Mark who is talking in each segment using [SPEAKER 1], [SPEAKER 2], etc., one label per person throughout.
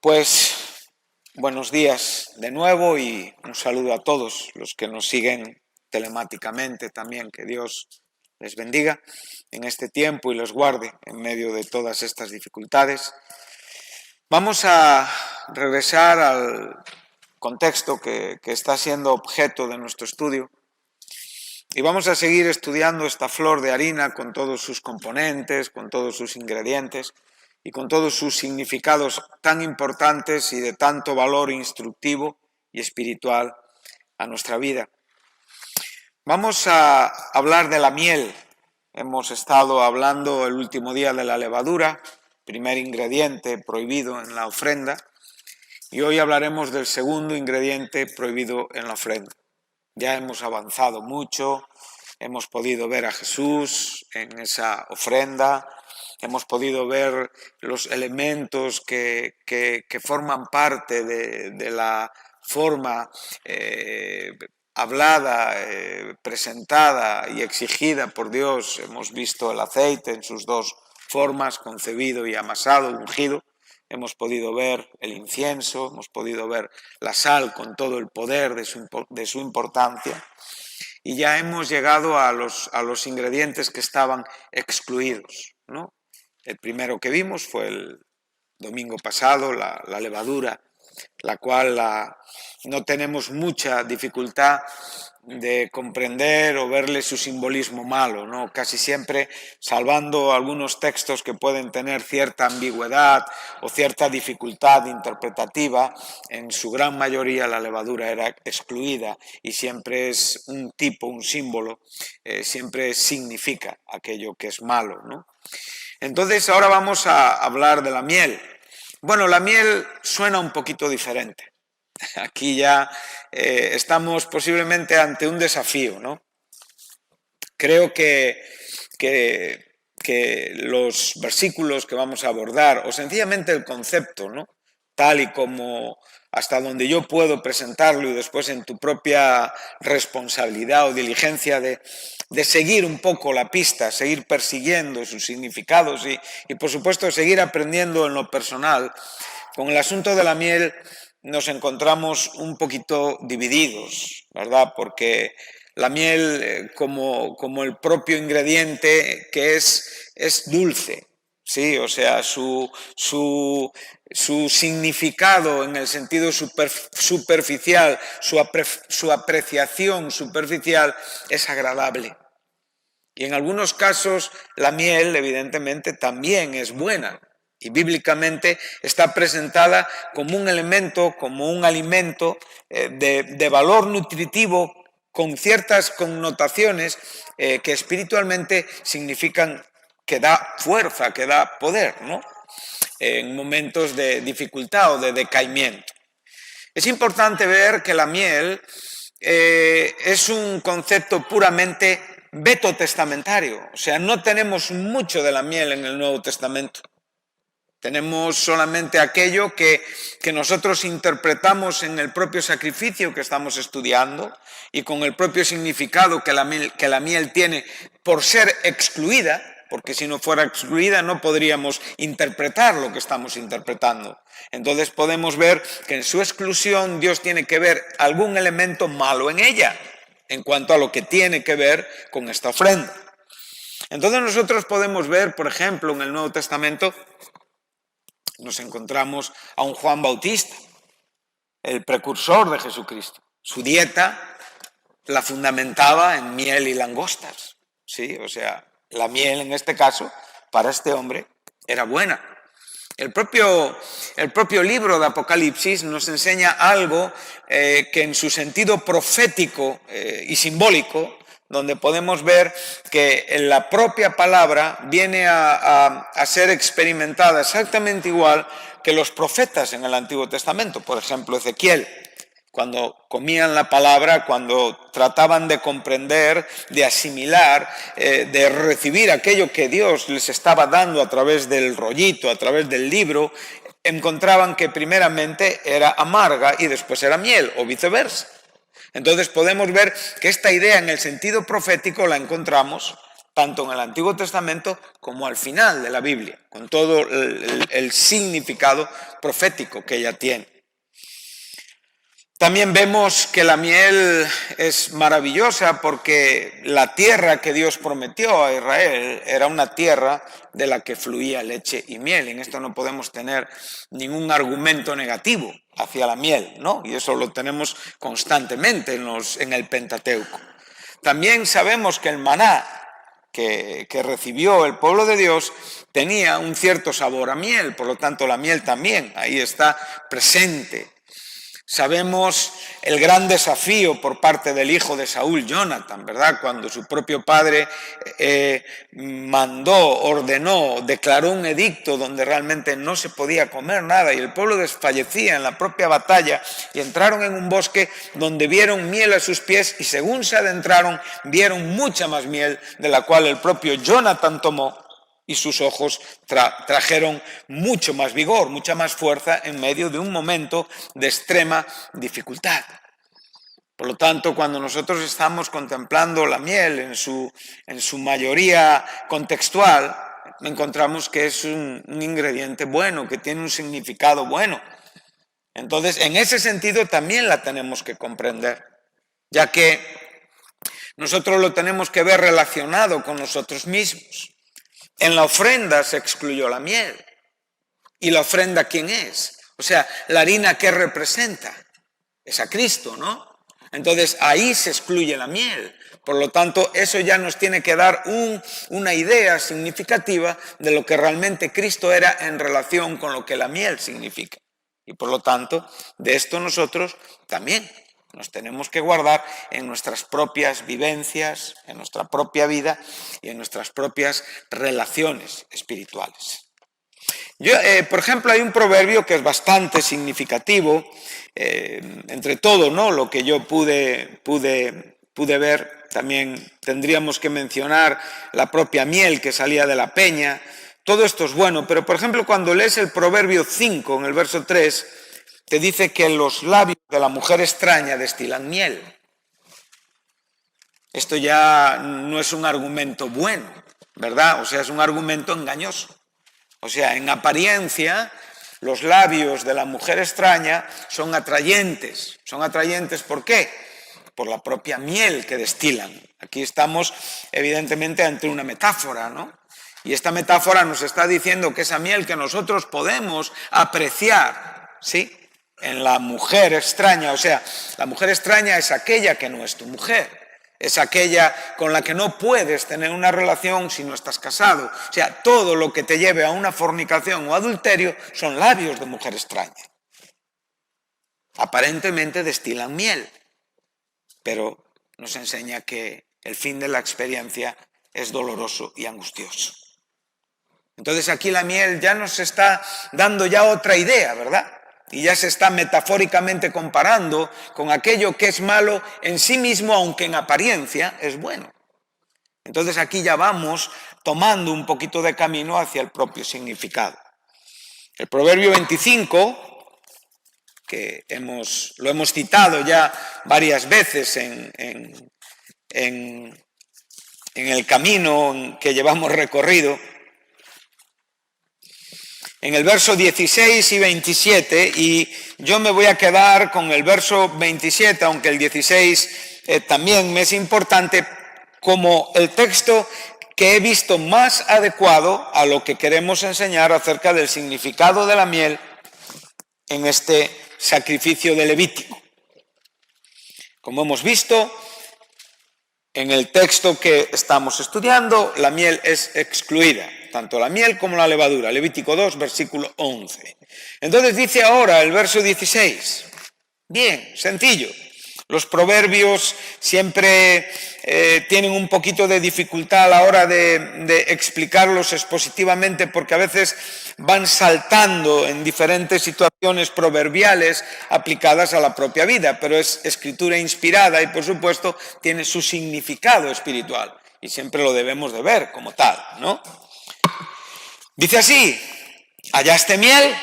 [SPEAKER 1] Pues buenos días de nuevo y un saludo a todos los que nos siguen telemáticamente también. Que Dios les bendiga en este tiempo y los guarde en medio de todas estas dificultades. Vamos a regresar al contexto que está siendo objeto de nuestro estudio y vamos a seguir estudiando esta flor de harina con todos sus componentes, con todos sus ingredientes y con todos sus significados tan importantes y de tanto valor instructivo y espiritual a nuestra vida. Vamos a hablar de la miel. Hemos estado hablando el último día de la levadura, primer ingrediente prohibido en la ofrenda, y hoy hablaremos del segundo ingrediente prohibido en la ofrenda. Ya hemos avanzado mucho, hemos podido ver a Jesús en esa ofrenda, hemos podido ver los elementos que forman parte de la forma hablada, presentada y exigida por Dios. Hemos visto el aceite en sus dos formas, concebido y amasado, ungido. Hemos podido ver el incienso, hemos podido ver la sal con todo el poder de su importancia. Y ya hemos llegado a los ingredientes que estaban excluidos, ¿no? El primero que vimos fue el domingo pasado, la levadura, la cual no tenemos mucha dificultad de comprender o verle su simbolismo malo, ¿no? Casi siempre, salvando algunos textos que pueden tener cierta ambigüedad o cierta dificultad interpretativa, en su gran mayoría la levadura era excluida y siempre es un tipo, un símbolo, siempre significa aquello que es malo, ¿no? Entonces ahora vamos a hablar de la miel. Bueno, la miel suena un poquito diferente. Aquí ya estamos posiblemente ante un desafío, ¿no? Creo que los versículos que vamos a abordar, o sencillamente el concepto, ¿no?, tal y como hasta donde yo puedo presentarlo y después en tu propia responsabilidad o diligencia de seguir un poco la pista, seguir persiguiendo sus significados y por supuesto seguir aprendiendo en lo personal. Con el asunto de la miel nos encontramos un poquito divididos, ¿verdad? Porque la miel, como el propio ingrediente que es dulce, ¿sí? O sea, su significado en el sentido superficial, su apreciación superficial es agradable. Y en algunos casos la miel, evidentemente, también es buena. Y bíblicamente está presentada como un elemento, como un alimento de valor nutritivo con ciertas connotaciones que espiritualmente significan que da fuerza, que da poder, ¿no?, en momentos de dificultad o de decaimiento. Es importante ver que la miel es un concepto puramente vetotestamentario, o sea, no tenemos mucho de la miel en el Nuevo Testamento. Tenemos solamente aquello que nosotros interpretamos en el propio sacrificio que estamos estudiando y con el propio significado que la miel tiene por ser excluida, porque si no fuera excluida no podríamos interpretar lo que estamos interpretando. Entonces podemos ver que en su exclusión Dios tiene que ver algún elemento malo en ella, en cuanto a lo que tiene que ver con esta ofrenda. Entonces nosotros podemos ver, por ejemplo, en el Nuevo Testamento, nos encontramos a un Juan Bautista, el precursor de Jesucristo. Su dieta la fundamentaba en miel y langostas, ¿sí? O sea, la miel en este caso, para este hombre, era buena. El propio libro de Apocalipsis nos enseña algo que en su sentido profético y simbólico, donde podemos ver que la propia palabra viene a ser experimentada exactamente igual que los profetas en el Antiguo Testamento. Por ejemplo, Ezequiel, cuando comían la palabra, cuando trataban de comprender, de asimilar, de recibir aquello que Dios les estaba dando a través del rollito, a través del libro, encontraban que primeramente era amarga y después era miel, o viceversa. Entonces podemos ver que esta idea en el sentido profético la encontramos tanto en el Antiguo Testamento como al final de la Biblia, con todo el significado profético que ella tiene. También vemos que la miel es maravillosa porque la tierra que Dios prometió a Israel era una tierra de la que fluía leche y miel. En esto no podemos tener ningún argumento negativo hacia la miel, ¿no? Y eso lo tenemos constantemente en el Pentateuco. También sabemos que el maná que recibió el pueblo de Dios tenía un cierto sabor a miel, por lo tanto la miel también ahí está presente. Sabemos el gran desafío por parte del hijo de Saúl, Jonathan, ¿verdad? Cuando su propio padre ordenó, declaró un edicto donde realmente no se podía comer nada y el pueblo desfallecía en la propia batalla y entraron en un bosque donde vieron miel a sus pies y según se adentraron vieron mucha más miel de la cual el propio Jonathan tomó. Y sus ojos trajeron mucho más vigor, mucha más fuerza en medio de un momento de extrema dificultad. Por lo tanto, cuando nosotros estamos contemplando la miel en su mayoría contextual, encontramos que es un ingrediente bueno, que tiene un significado bueno. Entonces, en ese sentido también la tenemos que comprender, ya que nosotros lo tenemos que ver relacionado con nosotros mismos. En la ofrenda se excluyó la miel. ¿Y la ofrenda quién es? O sea, la harina ¿qué representa? Es a Cristo, ¿no? Entonces ahí se excluye la miel. Por lo tanto, eso ya nos tiene que dar una idea significativa de lo que realmente Cristo era en relación con lo que la miel significa. Y por lo tanto, de esto nosotros también nos tenemos que guardar en nuestras propias vivencias, en nuestra propia vida y en nuestras propias relaciones espirituales. Por ejemplo, hay un proverbio que es bastante significativo, entre todo, ¿no? Lo que yo pude ver, también tendríamos que mencionar la propia miel que salía de la peña. Todo esto es bueno, pero por ejemplo, cuando lees el proverbio 5, en el verso 3, te dice que los labios de la mujer extraña destilan miel. Esto ya no es un argumento bueno, ¿verdad? O sea, es un argumento engañoso. O sea, en apariencia, los labios de la mujer extraña son atrayentes. ¿Son atrayentes por qué? Por la propia miel que destilan. Aquí estamos, evidentemente, ante una metáfora, ¿no? Y esta metáfora nos está diciendo que esa miel que nosotros podemos apreciar, ¿sí?, en la mujer extraña, o sea, la mujer extraña es aquella que no es tu mujer, es aquella con la que no puedes tener una relación si no estás casado. O sea, todo lo que te lleve a una fornicación o adulterio son labios de mujer extraña. Aparentemente destilan miel, pero nos enseña que el fin de la experiencia es doloroso y angustioso. Entonces aquí la miel ya nos está dando ya otra idea, ¿verdad? Y ya se está metafóricamente comparando con aquello que es malo en sí mismo, aunque en apariencia es bueno. Entonces aquí ya vamos tomando un poquito de camino hacia el propio significado. El proverbio 25, que lo hemos citado ya varias veces en el camino que llevamos recorrido, en el verso 16 y 27, y yo me voy a quedar con el verso 27, aunque el 16 también me es importante, como el texto que he visto más adecuado a lo que queremos enseñar acerca del significado de la miel en este sacrificio de Levítico. Como hemos visto, en el texto que estamos estudiando, la miel es excluida, tanto la miel como la levadura. Levítico 2, versículo 11. Entonces dice ahora el verso 16. Bien, sencillo. Los proverbios siempre tienen un poquito de dificultad a la hora de explicarlos expositivamente porque a veces van saltando en diferentes situaciones proverbiales aplicadas a la propia vida, pero es escritura inspirada y por supuesto tiene su significado espiritual y siempre lo debemos de ver como tal, ¿no? Dice así: hallaste miel,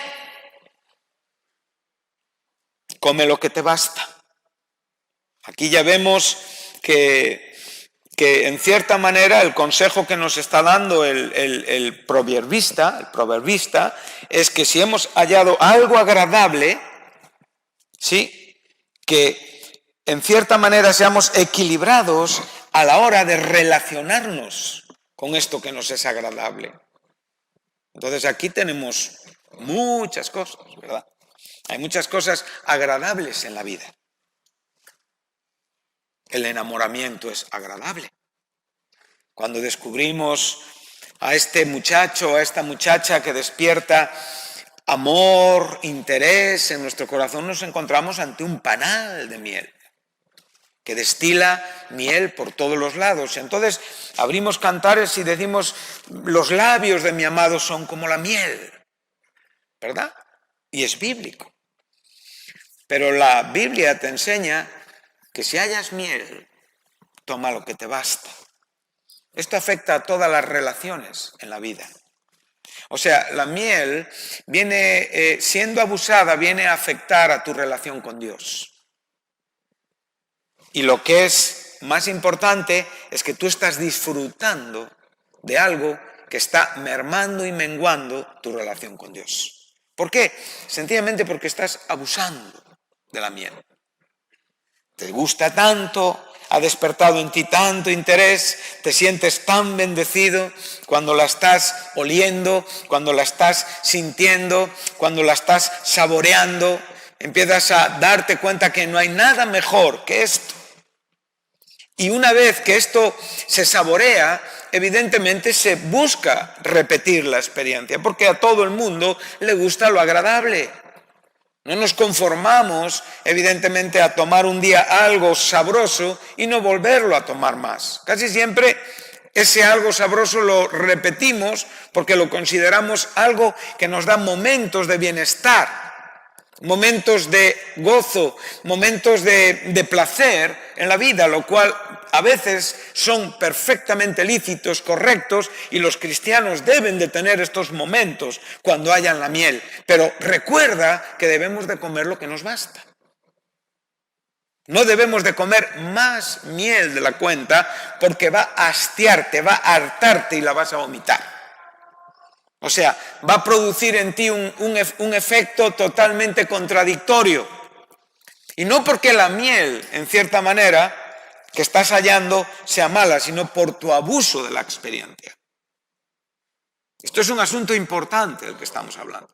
[SPEAKER 1] come lo que te basta. Aquí ya vemos que que en cierta manera el consejo que nos está dando el proverbista es que si hemos hallado algo agradable, ¿sí?, que en cierta manera seamos equilibrados a la hora de relacionarnos con esto que nos es agradable. Entonces aquí tenemos muchas cosas, ¿verdad? Hay muchas cosas agradables en la vida. El enamoramiento es agradable. Cuando descubrimos a este muchacho o a esta muchacha que despierta amor, interés en nuestro corazón, nos encontramos ante un panal de miel que destila miel por todos los lados. Entonces abrimos Cantares y decimos, los labios de mi amado son como la miel, ¿verdad? Y es bíblico. Pero la Biblia te enseña que si hallas miel, toma lo que te basta. Esto afecta a todas las relaciones en la vida. O sea, la miel viene, siendo abusada, viene a afectar a tu relación con Dios. Y lo que es más importante es que tú estás disfrutando de algo que está mermando y menguando tu relación con Dios. ¿Por qué? Sencillamente porque estás abusando de la miel. Te gusta tanto, ha despertado en ti tanto interés, te sientes tan bendecido cuando la estás oliendo, cuando la estás sintiendo, cuando la estás saboreando, empiezas a darte cuenta que no hay nada mejor que esto. Y una vez que esto se saborea, evidentemente se busca repetir la experiencia, porque a todo el mundo le gusta lo agradable. No nos conformamos, evidentemente, a tomar un día algo sabroso y no volverlo a tomar más. Casi siempre ese algo sabroso lo repetimos porque lo consideramos algo que nos da momentos de bienestar, momentos de gozo, momentos de placer en la vida, lo cual a veces son perfectamente lícitos, correctos, y los cristianos deben de tener estos momentos cuando hayan la miel. Pero recuerda que debemos de comer lo que nos basta. No debemos de comer más miel de la cuenta porque va a hastiarte, va a hartarte y la vas a vomitar. O sea, va a producir en ti un efecto totalmente contradictorio. Y no porque la miel, en cierta manera, que estás hallando sea mala, sino por tu abuso de la experiencia. Esto es un asunto importante del que estamos hablando.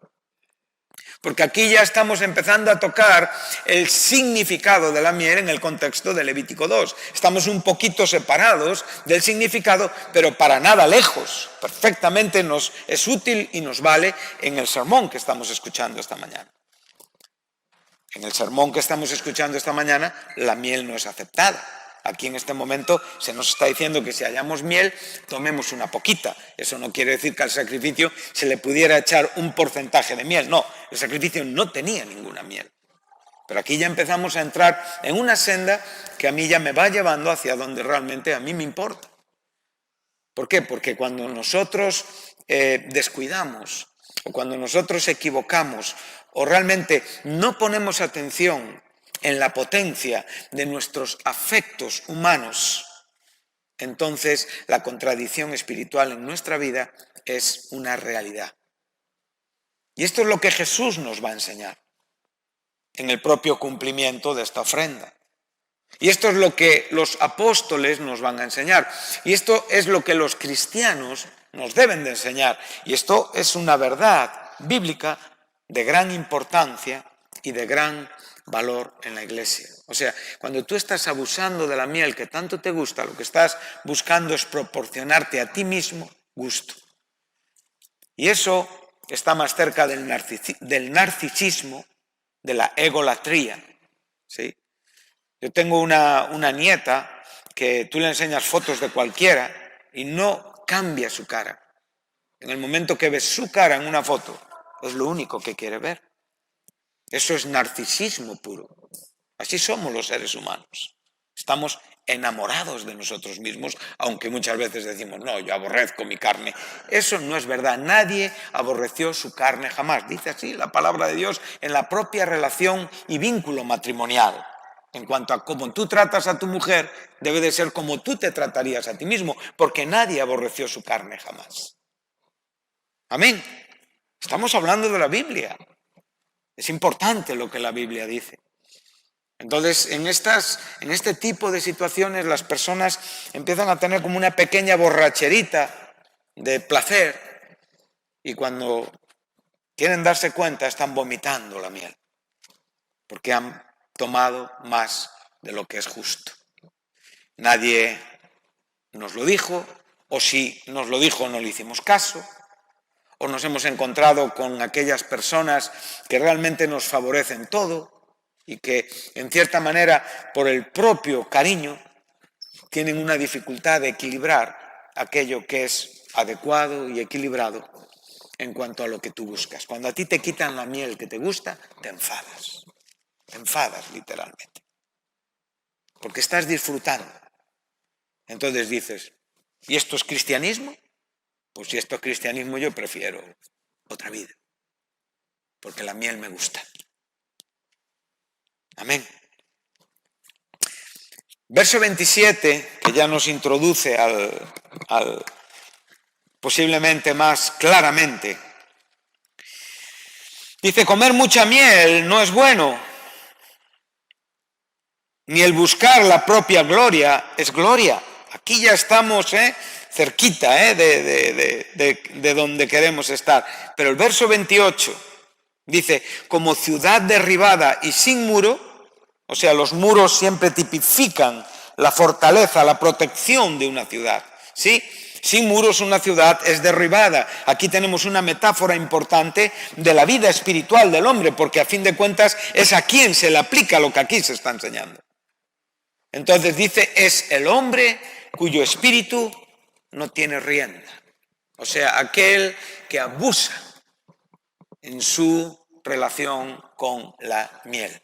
[SPEAKER 1] Porque aquí ya estamos empezando a tocar el significado de la miel en el contexto de Levítico 2. Estamos un poquito separados del significado, pero para nada lejos. Perfectamente nos es útil y nos vale en el sermón que estamos escuchando esta mañana. En el sermón que estamos escuchando esta mañana, la miel no es aceptada. Aquí en este momento se nos está diciendo que si hallamos miel, tomemos una poquita. Eso no quiere decir que al sacrificio se le pudiera echar un porcentaje de miel. No, el sacrificio no tenía ninguna miel. Pero aquí ya empezamos a entrar en una senda que a mí ya me va llevando hacia donde realmente a mí me importa. ¿Por qué? Porque cuando nosotros descuidamos o cuando nosotros equivocamos o realmente no ponemos atención en la potencia de nuestros afectos humanos, entonces la contradicción espiritual en nuestra vida es una realidad. Y esto es lo que Jesús nos va a enseñar en el propio cumplimiento de esta ofrenda. Y esto es lo que los apóstoles nos van a enseñar. Y esto es lo que los cristianos nos deben de enseñar. Y esto es una verdad bíblica de gran importancia y de gran valor en la iglesia. O sea, cuando tú estás abusando de la miel que tanto te gusta, lo que estás buscando es proporcionarte a ti mismo gusto. Y eso está más cerca del narcisismo, de la egolatría, ¿sí? Yo tengo una nieta que tú le enseñas fotos de cualquiera y no cambia su cara. En el momento que ves su cara en una foto, es lo único que quiere ver. Eso es narcisismo puro. Así somos los seres humanos. Estamos enamorados de nosotros mismos, aunque muchas veces decimos, no, yo aborrezco mi carne. Eso no es verdad. Nadie aborreció su carne jamás. Dice así la palabra de Dios en la propia relación y vínculo matrimonial. En cuanto a cómo tú tratas a tu mujer, debe de ser como tú te tratarías a ti mismo, porque nadie aborreció su carne jamás. Amén. Estamos hablando de la Biblia. Es importante lo que la Biblia dice. Entonces, en este tipo de situaciones, las personas empiezan a tener como una pequeña borracherita de placer y cuando quieren darse cuenta están vomitando la miel, porque han tomado más de lo que es justo. Nadie nos lo dijo, o si nos lo dijo no le hicimos caso, o nos hemos encontrado con aquellas personas que realmente nos favorecen todo y que, en cierta manera, por el propio cariño, tienen una dificultad de equilibrar aquello que es adecuado y equilibrado en cuanto a lo que tú buscas. Cuando a ti te quitan la miel que te gusta, te enfadas literalmente, porque estás disfrutando. Entonces dices, ¿y esto es cristianismo? Pues si esto es cristianismo yo prefiero otra vida, porque la miel me gusta. Amén. Verso 27, que ya nos introduce al posiblemente más claramente, dice, comer mucha miel no es bueno, ni el buscar la propia gloria es gloria. Aquí ya estamos cerquita de donde queremos estar. Pero el verso 28 dice, como ciudad derribada y sin muro, o sea, los muros siempre tipifican la fortaleza, la protección de una ciudad, ¿sí? Sin muros una ciudad es derribada. Aquí tenemos una metáfora importante de la vida espiritual del hombre, porque a fin de cuentas es a quien se le aplica lo que aquí se está enseñando. Entonces dice, es el hombre cuyo espíritu no tiene rienda. O sea, aquel que abusa en su relación con la miel.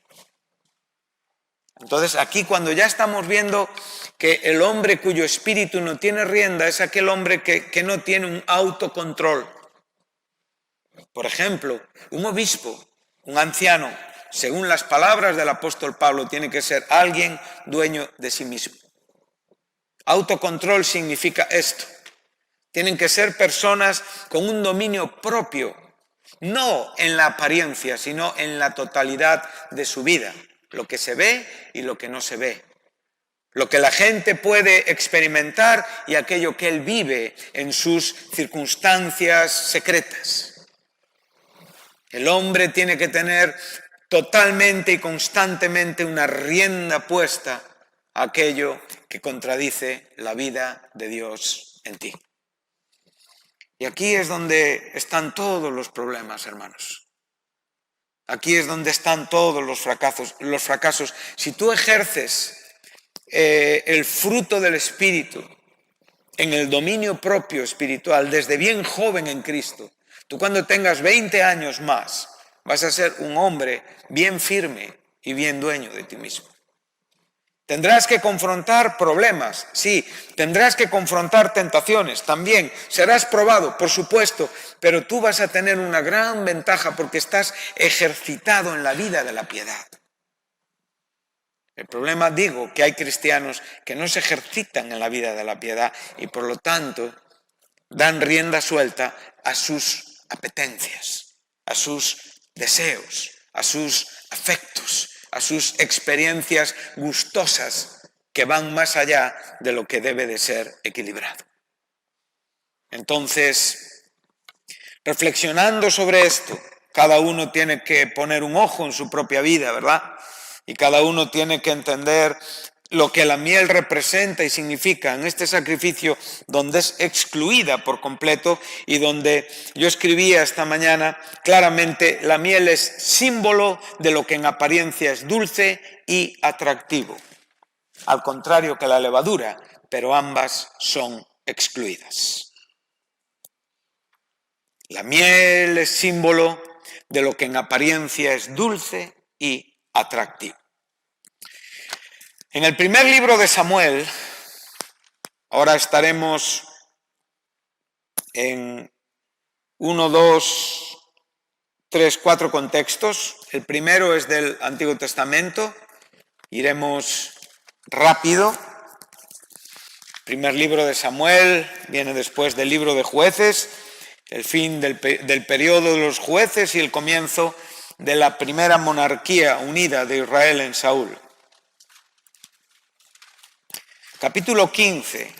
[SPEAKER 1] Entonces aquí cuando ya estamos viendo que el hombre cuyo espíritu no tiene rienda es aquel hombre que no tiene un autocontrol. Por ejemplo, un obispo, un anciano, según las palabras del apóstol Pablo, tiene que ser alguien dueño de sí mismo. Autocontrol significa esto. Tienen que ser personas con un dominio propio, no en la apariencia, sino en la totalidad de su vida. Lo que se ve y lo que no se ve. Lo que la gente puede experimentar y aquello que él vive en sus circunstancias secretas. El hombre tiene que tener totalmente y constantemente una rienda puesta a aquello que contradice la vida de Dios en ti. Y aquí es donde están todos los problemas, hermanos. Aquí es donde están todos los fracasos. Si tú ejerces el fruto del Espíritu en el dominio propio espiritual desde bien joven en Cristo, tú cuando tengas 20 años más vas a ser un hombre bien firme y bien dueño de ti mismo. Tendrás que confrontar problemas, sí, tendrás que confrontar tentaciones, también serás probado, por supuesto, pero tú vas a tener una gran ventaja porque estás ejercitado en la vida de la piedad. El problema, digo, que hay cristianos que no se ejercitan en la vida de la piedad y por lo tanto dan rienda suelta a sus apetencias, a sus deseos, a sus afectos, a sus experiencias gustosas que van más allá de lo que debe de ser equilibrado. Entonces, reflexionando sobre esto, cada uno tiene que poner un ojo en su propia vida, ¿verdad? Y cada uno tiene que entender lo que la miel representa y significa en este sacrificio donde es excluida por completo y donde yo escribía esta mañana claramente la miel es símbolo de lo que en apariencia es dulce y atractivo, al contrario que la levadura, pero ambas son excluidas. La miel es símbolo de lo que en apariencia es dulce y atractivo. En el primer libro de Samuel, ahora estaremos en 1, 2, 3, 4 contextos. El primero es del Antiguo Testamento, Iremos rápido. Primer libro de Samuel viene después del libro de Jueces, el fin del periodo de los jueces y el comienzo de la primera monarquía unida de Israel en Saúl. Capítulo 15.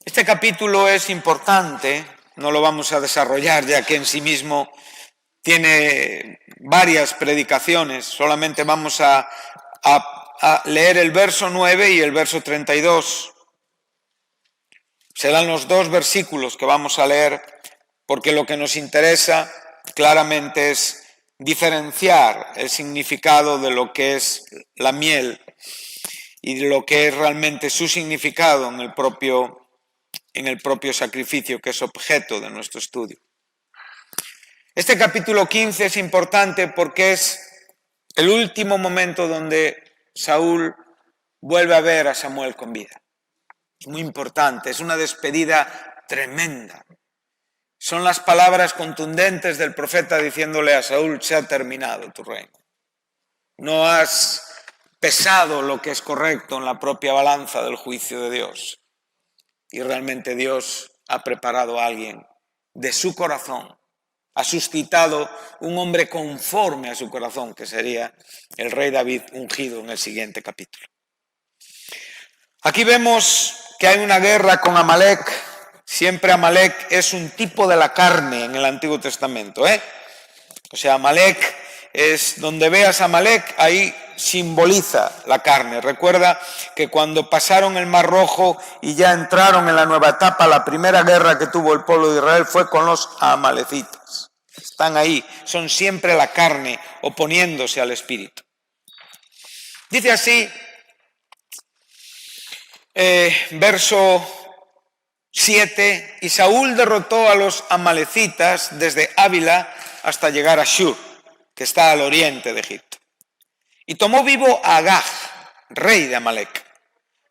[SPEAKER 1] Este capítulo es importante, no lo vamos a desarrollar ya que en sí mismo tiene varias predicaciones, solamente vamos a leer el verso 9 y el verso 32. Serán los dos versículos que vamos a leer porque lo que nos interesa claramente es diferenciar el significado de lo que es la miel y de lo que es realmente su significado en el propio sacrificio que es objeto de nuestro estudio. Este capítulo 15 es importante porque es el último momento donde Saúl vuelve a ver a Samuel con vida. Es muy importante, es una despedida tremenda. Son las palabras contundentes del profeta diciéndole a Saúl: se ha terminado tu reino. No has pesado lo que es correcto en la propia balanza del juicio de Dios. Y realmente Dios ha preparado a alguien de su corazón. Ha suscitado un hombre conforme a su corazón, que sería el rey David ungido en el siguiente capítulo. Aquí vemos que hay una guerra con Amalek. Siempre Amalek es un tipo de la carne en el Antiguo Testamento. O sea, Amalek es donde veas Amalek, ahí simboliza la carne. Recuerda que cuando pasaron el Mar Rojo y ya entraron en la nueva etapa, la primera guerra que tuvo el pueblo de Israel fue con los amalecitas. Están ahí, son siempre la carne oponiéndose al espíritu. Dice así, verso 7, y Saúl derrotó a los amalecitas desde Ávila hasta llegar a Shur, que está al oriente de Egipto. Y tomó vivo a Agag, rey de Amalek,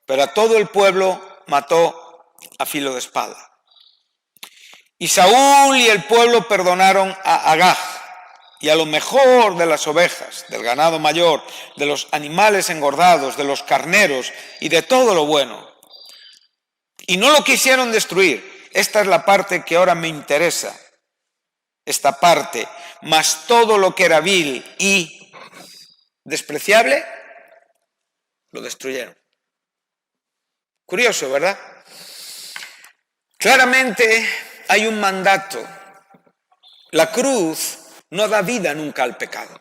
[SPEAKER 1] pero a todo el pueblo mató a filo de espada. Y Saúl y el pueblo perdonaron a Agag y a lo mejor de las ovejas, del ganado mayor, de los animales engordados, de los carneros y de todo lo bueno. Y no lo quisieron destruir. Esta es la parte que ahora me interesa. Esta parte, mas todo lo que era vil y despreciable, lo destruyeron. Curioso, ¿verdad? Claramente hay un mandato. La cruz no da vida nunca al pecado.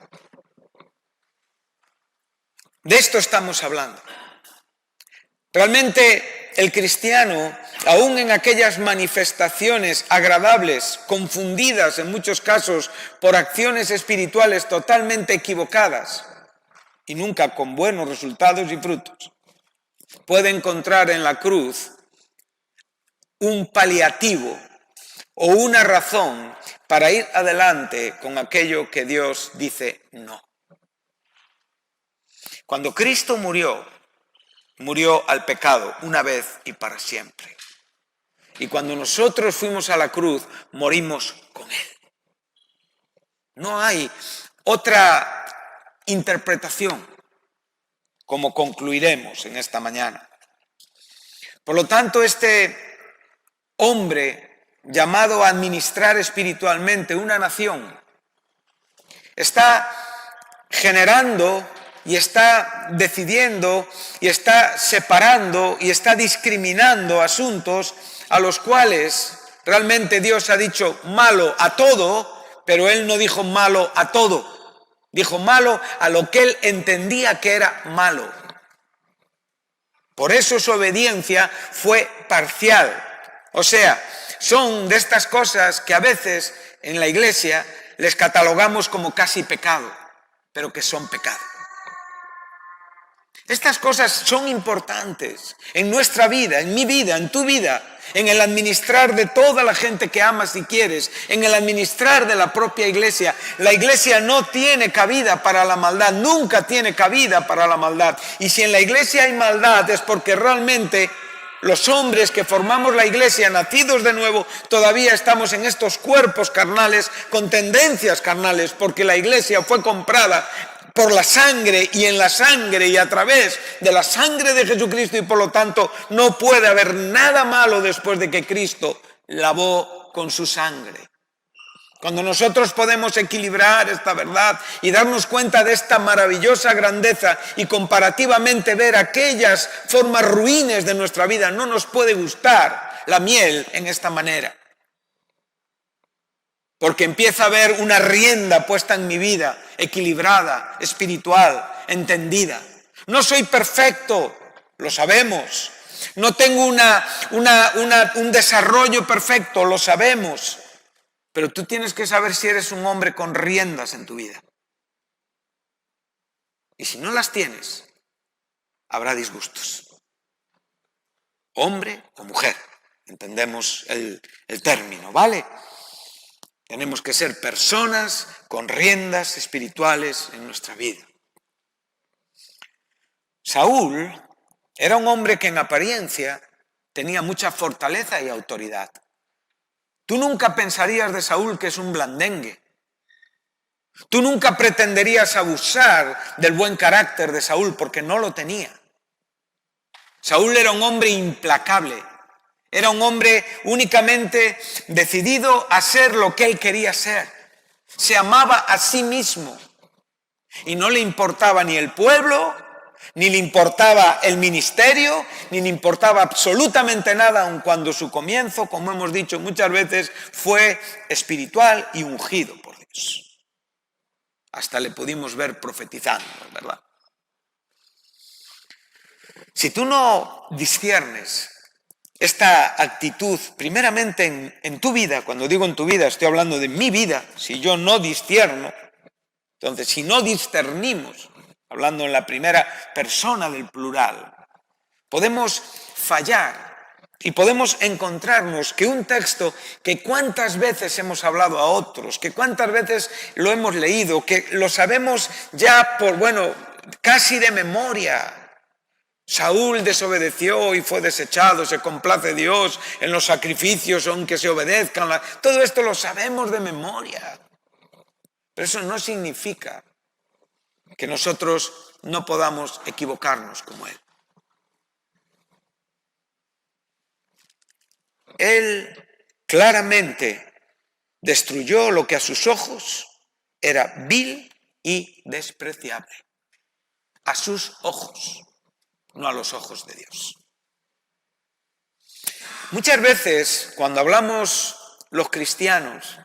[SPEAKER 1] De esto estamos hablando. Realmente el cristiano, aún en aquellas manifestaciones agradables, confundidas en muchos casos por acciones espirituales totalmente equivocadas y nunca con buenos resultados y frutos, puede encontrar en la cruz un paliativo o una razón para ir adelante con aquello que Dios dice no. Cuando Cristo murió al pecado una vez y para siempre. Y cuando nosotros fuimos a la cruz, morimos con Él. No hay otra interpretación, como concluiremos en esta mañana. Por lo tanto, este hombre llamado a administrar espiritualmente una nación está generando y está decidiendo y está separando y está discriminando asuntos a los cuales realmente Dios ha dicho malo a todo, pero Él no dijo malo a todo. Dijo malo a lo que Él entendía que era malo. Por eso su obediencia fue parcial. O sea, son de estas cosas que a veces en la iglesia les catalogamos como casi pecado, pero que son pecado. Estas cosas son importantes en nuestra vida, en mi vida, en tu vida, en el administrar de toda la gente que amas y quieres, en el administrar de la propia iglesia. La iglesia no tiene cabida para la maldad, nunca tiene cabida para la maldad. Y si en la iglesia hay maldad es porque realmente los hombres que formamos la iglesia, nacidos de nuevo, todavía estamos en estos cuerpos carnales con tendencias carnales, porque la iglesia fue comprada por la sangre y en la sangre y a través de la sangre de Jesucristo, y por lo tanto no puede haber nada malo después de que Cristo lavó con su sangre. Cuando nosotros podemos equilibrar esta verdad y darnos cuenta de esta maravillosa grandeza y comparativamente ver aquellas formas ruines de nuestra vida, no nos puede gustar la miel en esta manera. Porque empieza a haber una rienda puesta en mi vida, equilibrada, espiritual, entendida. No soy perfecto, lo sabemos. No tengo un desarrollo perfecto, lo sabemos. Pero tú tienes que saber si eres un hombre con riendas en tu vida. Y si no las tienes, habrá disgustos. Hombre o mujer, entendemos el término, ¿vale? Tenemos que ser personas con riendas espirituales en nuestra vida. Saúl era un hombre que en apariencia tenía mucha fortaleza y autoridad. Tú nunca pensarías de Saúl que es un blandengue. Tú nunca pretenderías abusar del buen carácter de Saúl porque no lo tenía. Saúl era un hombre implacable. Era un hombre únicamente decidido a ser lo que él quería ser. Se amaba a sí mismo. Y no le importaba ni el pueblo, ni le importaba el ministerio, ni le importaba absolutamente nada, aun cuando su comienzo, como hemos dicho muchas veces, fue espiritual y ungido por Dios. Hasta le pudimos ver profetizando, ¿verdad? Si tú no disciernes esta actitud, primeramente en tu vida, cuando digo en tu vida, estoy hablando de mi vida, si yo no discierno, entonces si no discernimos, hablando en la primera persona del plural, podemos fallar y podemos encontrarnos que un texto que cuántas veces hemos hablado a otros, que cuántas veces lo hemos leído, que lo sabemos ya casi de memoria. Saúl desobedeció y fue desechado, se complace Dios en los sacrificios, aunque se obedezcan. Todo esto lo sabemos de memoria. Pero eso no significa que nosotros no podamos equivocarnos como él. Él claramente destruyó lo que a sus ojos era vil y despreciable. A sus ojos, no a los ojos de Dios. Muchas veces, cuando hablamos los cristianos,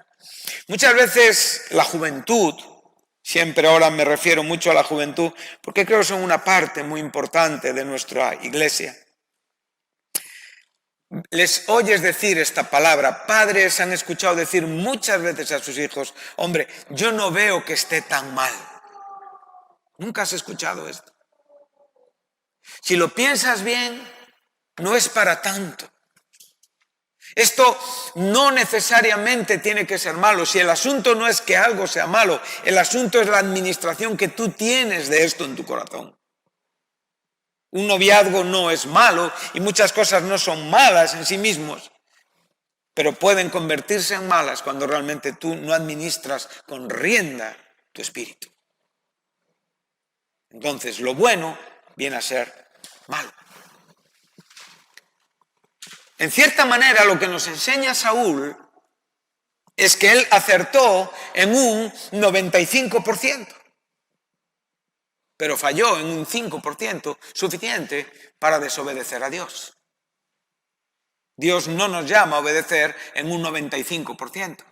[SPEAKER 1] muchas veces la juventud, siempre ahora me refiero mucho a la juventud, porque creo que son una parte muy importante de nuestra iglesia. Les oyes decir esta palabra, padres han escuchado decir muchas veces a sus hijos, hombre, yo no veo que esté tan mal. ¿Nunca has escuchado esto? Si lo piensas bien, no es para tanto. Esto no necesariamente tiene que ser malo. Si el asunto no es que algo sea malo, el asunto es la administración que tú tienes de esto en tu corazón. Un noviazgo no es malo y muchas cosas no son malas en sí mismos, pero pueden convertirse en malas cuando realmente tú no administras con rienda tu espíritu. Entonces, lo bueno viene a ser malo. En cierta manera, lo que nos enseña Saúl es que él acertó en un 95%, pero falló en un 5% suficiente para desobedecer a Dios. Dios no nos llama a obedecer en un 95%.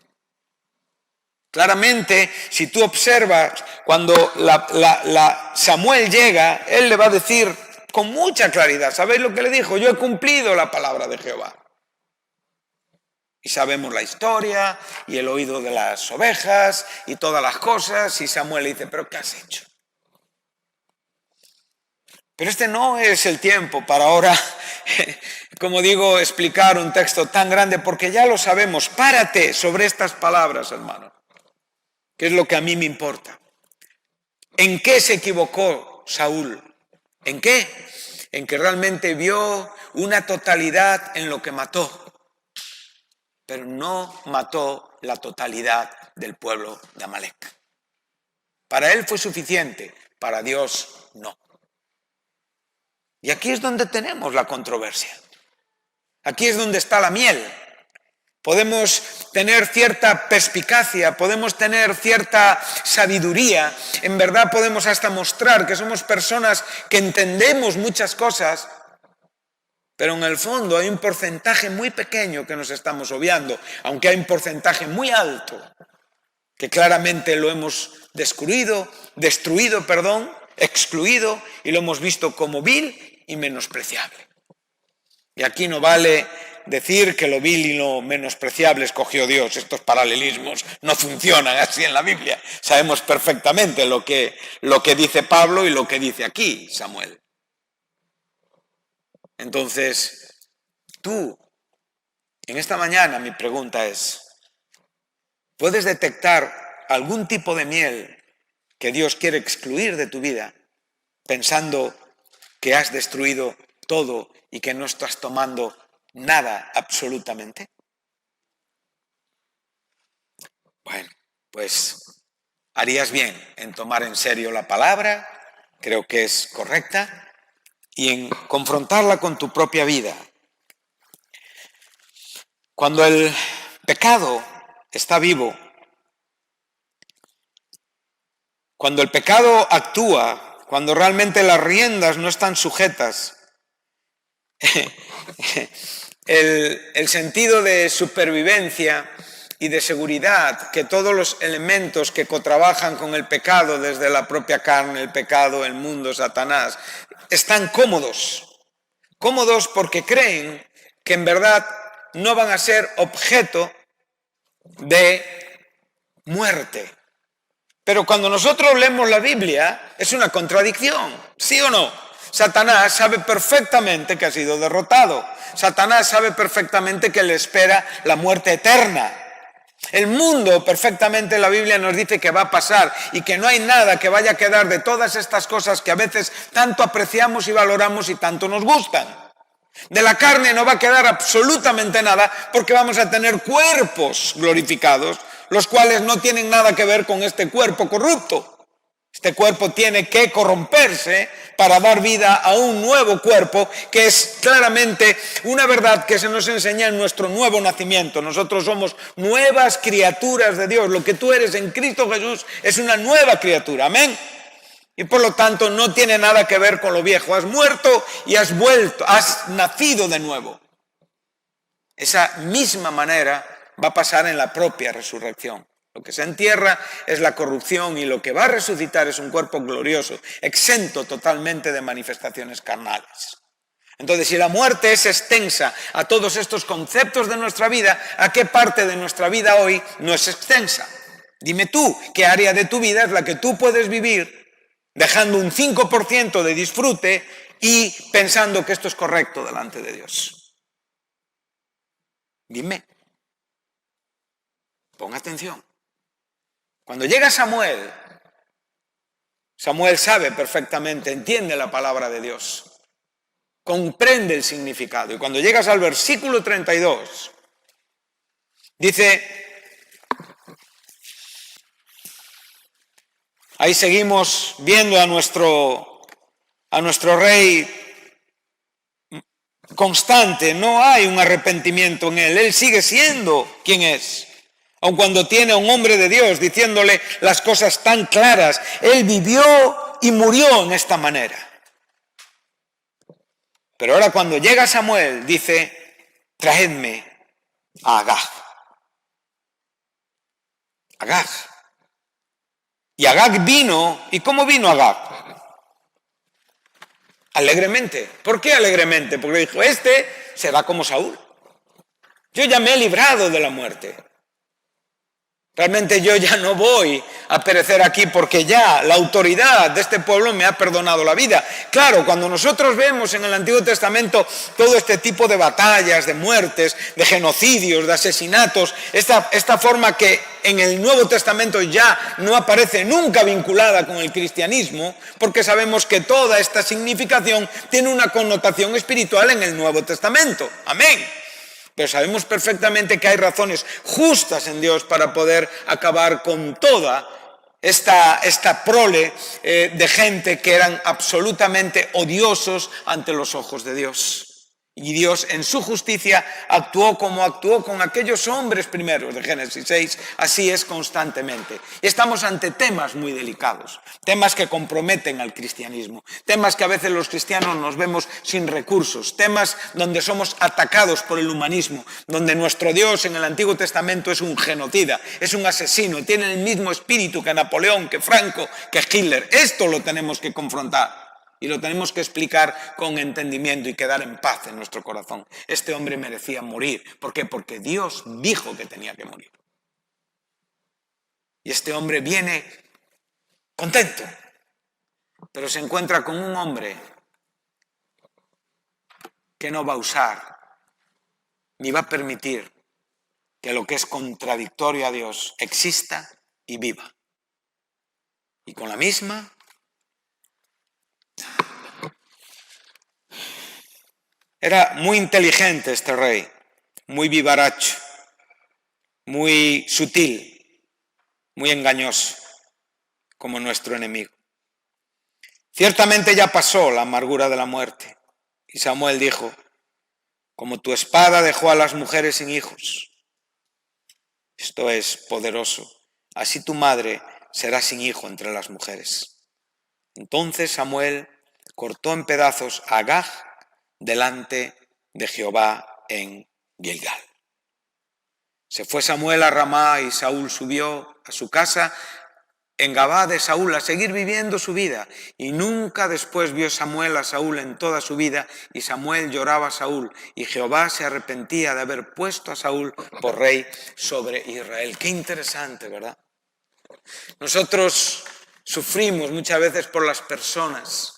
[SPEAKER 1] Claramente, si tú observas, cuando Samuel llega, él le va a decir con mucha claridad, ¿sabéis lo que le dijo? Yo he cumplido la palabra de Jehová. Y sabemos la historia, y el oído de las ovejas, y todas las cosas, y Samuel le dice, ¿pero qué has hecho? Pero este no es el tiempo para ahora, como digo, explicar un texto tan grande, porque ya lo sabemos. Párate sobre estas palabras, hermano, que es lo que a mí me importa. ¿En qué se equivocó Saúl? ¿En qué? En que realmente vio una totalidad en lo que mató, pero no mató la totalidad del pueblo de Amalek. Para él fue suficiente, para Dios no. Y aquí es donde tenemos la controversia. Aquí es donde está la miel. Podemos tener cierta perspicacia, podemos tener cierta sabiduría, en verdad podemos hasta mostrar que somos personas que entendemos muchas cosas, pero en el fondo hay un porcentaje muy pequeño que nos estamos obviando, aunque hay un porcentaje muy alto que claramente lo hemos destruido, excluido, y lo hemos visto como vil y menospreciable. Y aquí no vale decir que lo vil y lo menospreciable escogió Dios. Estos paralelismos no funcionan así en la Biblia. Sabemos perfectamente lo que dice Pablo y lo que dice aquí Samuel. Entonces, tú, en esta mañana mi pregunta es, ¿puedes detectar algún tipo de miel que Dios quiere excluir de tu vida pensando que has destruido todo y que no estás tomando nada absolutamente? Bueno, pues harías bien en tomar en serio la palabra, creo que es correcta, y en confrontarla con tu propia vida. Cuando el pecado está vivo, cuando el pecado actúa, cuando realmente las riendas no están sujetas, el sentido de supervivencia y de seguridad que todos los elementos que cotrabajan con el pecado, desde la propia carne, el pecado, el mundo, Satanás, están cómodos porque creen que en verdad no van a ser objeto de muerte. Pero cuando nosotros leemos la Biblia, es una contradicción, ¿sí o no? Satanás sabe perfectamente que ha sido derrotado. Satanás sabe perfectamente que le espera la muerte eterna. El mundo perfectamente, la Biblia nos dice que va a pasar y que no hay nada que vaya a quedar de todas estas cosas que a veces tanto apreciamos y valoramos y tanto nos gustan. De la carne no va a quedar absolutamente nada porque vamos a tener cuerpos glorificados, los cuales no tienen nada que ver con este cuerpo corrupto. Este cuerpo tiene que corromperse para dar vida a un nuevo cuerpo, que es claramente una verdad que se nos enseña en nuestro nuevo nacimiento. Nosotros somos nuevas criaturas de Dios. Lo que tú eres en Cristo Jesús es una nueva criatura. Amén. Y por lo tanto no tiene nada que ver con lo viejo. Has muerto y has vuelto, has nacido de nuevo. Esa misma manera va a pasar en la propia resurrección. Lo que se entierra es la corrupción y lo que va a resucitar es un cuerpo glorioso, exento totalmente de manifestaciones carnales. Entonces, si la muerte es extensa a todos estos conceptos de nuestra vida, ¿a qué parte de nuestra vida hoy no es extensa? Dime tú, ¿qué área de tu vida es la que tú puedes vivir dejando un 5% de disfrute y pensando que esto es correcto delante de Dios? Dime. Pon atención. Cuando llega Samuel, Samuel sabe perfectamente, entiende la palabra de Dios, comprende el significado. Y cuando llegas al versículo 32, dice, ahí seguimos viendo a nuestro rey constante, no hay un arrepentimiento en él sigue siendo quien es. Aun cuando tiene a un hombre de Dios diciéndole las cosas tan claras, él vivió y murió en esta manera. Pero ahora cuando llega Samuel, dice, traedme a Agag. Agag. Y Agag vino, ¿y cómo vino Agag? Alegremente. ¿Por qué alegremente? Porque dijo, este será como Saúl. Yo ya me he librado de la muerte. Realmente yo ya no voy a perecer aquí porque ya la autoridad de este pueblo me ha perdonado la vida. Claro, cuando nosotros vemos en el Antiguo Testamento todo este tipo de batallas, de muertes, de genocidios, de asesinatos, esta forma que en el Nuevo Testamento ya no aparece nunca vinculada con el cristianismo, porque sabemos que toda esta significación tiene una connotación espiritual en el Nuevo Testamento. Amén. Pero sabemos perfectamente que hay razones justas en Dios para poder acabar con toda esta prole de gente que eran absolutamente odiosos ante los ojos de Dios. Y Dios en su justicia actuó como actuó con aquellos hombres primeros de Génesis 6, así es constantemente. Y estamos ante temas muy delicados, temas que comprometen al cristianismo, temas que a veces los cristianos nos vemos sin recursos, temas donde somos atacados por el humanismo, donde nuestro Dios en el Antiguo Testamento es un genocida, es un asesino, tiene el mismo espíritu que Napoleón, que Franco, que Hitler. Esto lo tenemos que confrontar. Y lo tenemos que explicar con entendimiento y quedar en paz en nuestro corazón. Este hombre merecía morir. ¿Por qué? Porque Dios dijo que tenía que morir. Y este hombre viene contento, pero se encuentra con un hombre que no va a usar ni va a permitir que lo que es contradictorio a Dios exista y viva. Y con la misma era muy inteligente este rey, muy vivaracho, muy sutil, muy engañoso, como nuestro enemigo. Ciertamente ya pasó la amargura de la muerte, y Samuel dijo: como tu espada dejó a las mujeres sin hijos, esto es poderoso, así tu madre será sin hijo entre las mujeres. Entonces Samuel cortó en pedazos a Agag delante de Jehová en Gilgal. Se fue Samuel a Ramá y Saúl subió a su casa en Gabá de Saúl a seguir viviendo su vida. Y nunca después vio Samuel a Saúl en toda su vida, y Samuel lloraba a Saúl, y Jehová se arrepentía de haber puesto a Saúl por rey sobre Israel. Qué interesante, ¿verdad? Nosotros sufrimos muchas veces por las personas.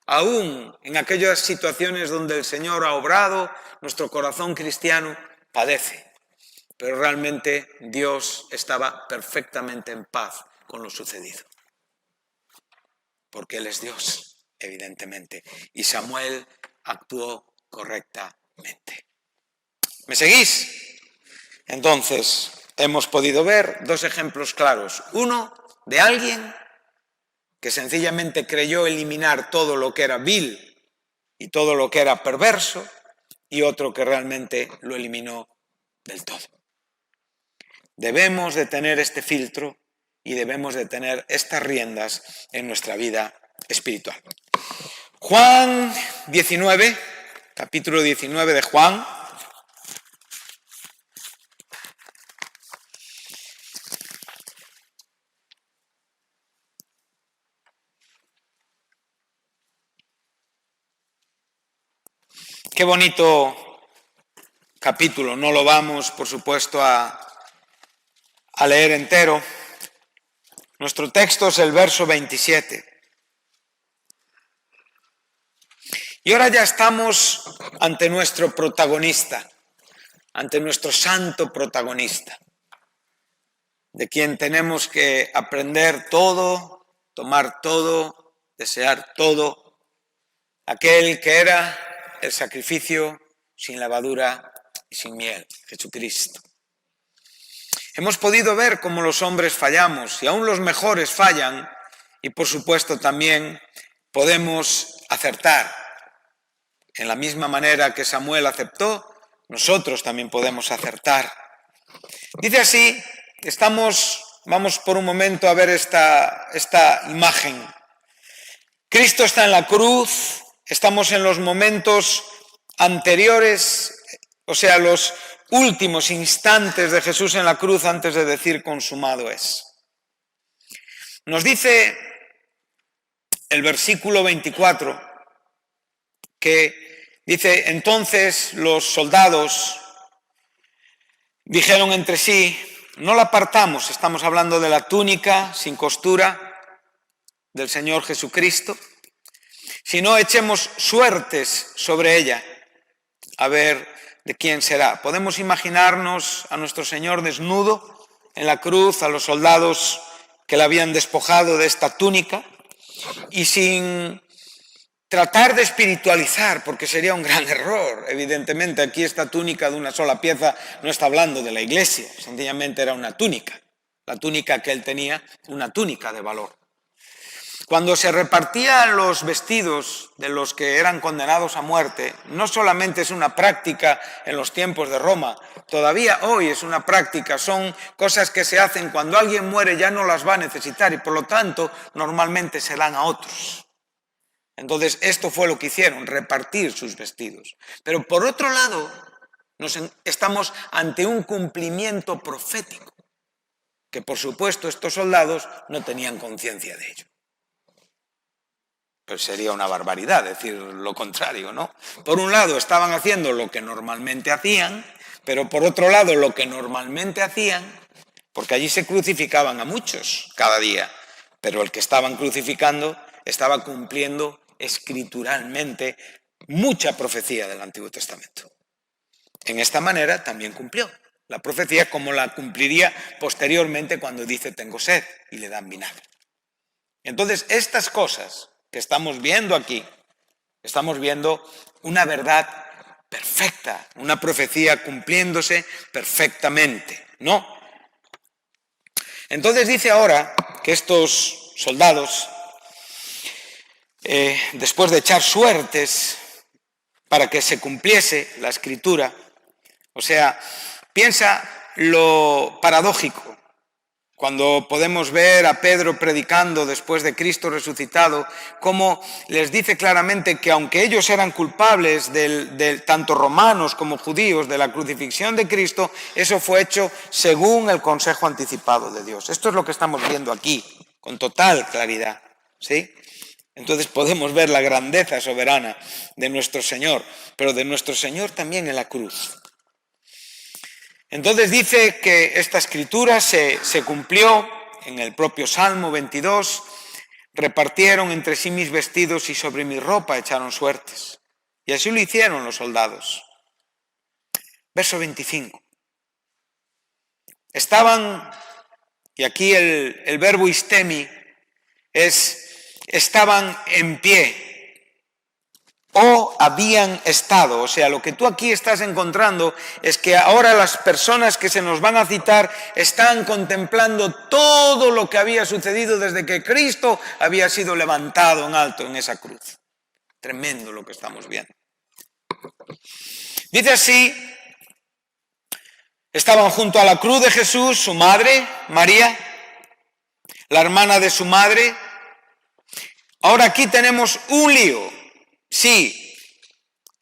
[SPEAKER 1] Aún en aquellas situaciones donde el Señor ha obrado, nuestro corazón cristiano padece. Pero realmente Dios estaba perfectamente en paz con lo sucedido. Porque Él es Dios, evidentemente. Y Samuel actuó correctamente. ¿Me seguís? Entonces, hemos podido ver dos ejemplos claros. Uno, de alguien que sencillamente creyó eliminar todo lo que era vil y todo lo que era perverso, y otro que realmente lo eliminó del todo. Debemos de tener este filtro y debemos de tener estas riendas en nuestra vida espiritual. Juan 19, capítulo 19 de Juan. Qué bonito capítulo, no lo vamos, por supuesto, a leer entero. Nuestro texto es el verso 27. Y ahora ya estamos ante nuestro protagonista, ante nuestro santo protagonista, de quien tenemos que aprender todo, tomar todo, desear todo, aquel que era el sacrificio sin levadura y sin miel, Jesucristo. Hemos podido ver cómo los hombres fallamos y aún los mejores fallan, y por supuesto también podemos acertar. En la misma manera que Samuel aceptó, nosotros también podemos acertar. Dice así, vamos por un momento a ver esta imagen. Cristo está en la cruz, estamos en los momentos anteriores, o sea, los últimos instantes de Jesús en la cruz antes de decir consumado es. Nos dice el versículo 24 que dice: entonces los soldados dijeron entre sí: no la partamos, estamos hablando de la túnica sin costura del Señor Jesucristo, sino echemos suertes sobre ella, a ver de quién será. Podemos imaginarnos a nuestro Señor desnudo en la cruz, a los soldados que le habían despojado de esta túnica, y sin tratar de espiritualizar, porque sería un gran error. Evidentemente, aquí esta túnica de una sola pieza no está hablando de la iglesia, sencillamente era una túnica. La túnica que él tenía, una túnica de valor. Cuando se repartían los vestidos de los que eran condenados a muerte, no solamente es una práctica en los tiempos de Roma, todavía hoy es una práctica, son cosas que se hacen cuando alguien muere, ya no las va a necesitar y por lo tanto normalmente se dan a otros. Entonces esto fue lo que hicieron, repartir sus vestidos. Pero por otro lado, estamos ante un cumplimiento profético, que por supuesto estos soldados no tenían conciencia de ello. Pues sería una barbaridad decir lo contrario, ¿no? Por un lado estaban haciendo lo que normalmente hacían, pero por otro lado lo que normalmente hacían, porque allí se crucificaban a muchos cada día, pero el que estaban crucificando estaba cumpliendo escrituralmente mucha profecía del Antiguo Testamento. En esta manera también cumplió la profecía como la cumpliría posteriormente cuando dice tengo sed y le dan vinagre. Entonces estas cosas que estamos viendo aquí, estamos viendo una verdad perfecta, una profecía cumpliéndose perfectamente, ¿no? Entonces dice ahora que estos soldados, después de echar suertes para que se cumpliese la escritura, o sea, piensa lo paradójico. Cuando podemos ver a Pedro predicando después de Cristo resucitado, cómo les dice claramente que aunque ellos eran culpables tanto romanos como judíos de la crucifixión de Cristo, eso fue hecho según el consejo anticipado de Dios. Esto es lo que estamos viendo aquí, con total claridad, ¿sí? Entonces podemos ver la grandeza soberana de nuestro Señor, pero de nuestro Señor también en la cruz. Entonces dice que esta escritura se cumplió en el propio Salmo 22, repartieron entre sí mis vestidos y sobre mi ropa echaron suertes. Y así lo hicieron los soldados. Verso 25. Estaban, y aquí el verbo istemi estaban en pie. O habían estado, o sea, lo que tú aquí estás encontrando es que ahora las personas que se nos van a citar están contemplando todo lo que había sucedido desde que Cristo había sido levantado en alto en esa cruz. Tremendo lo que estamos viendo. Dice así, estaban junto a la cruz de Jesús, su madre, María, la hermana de su madre. Ahora aquí tenemos un lío. Sí,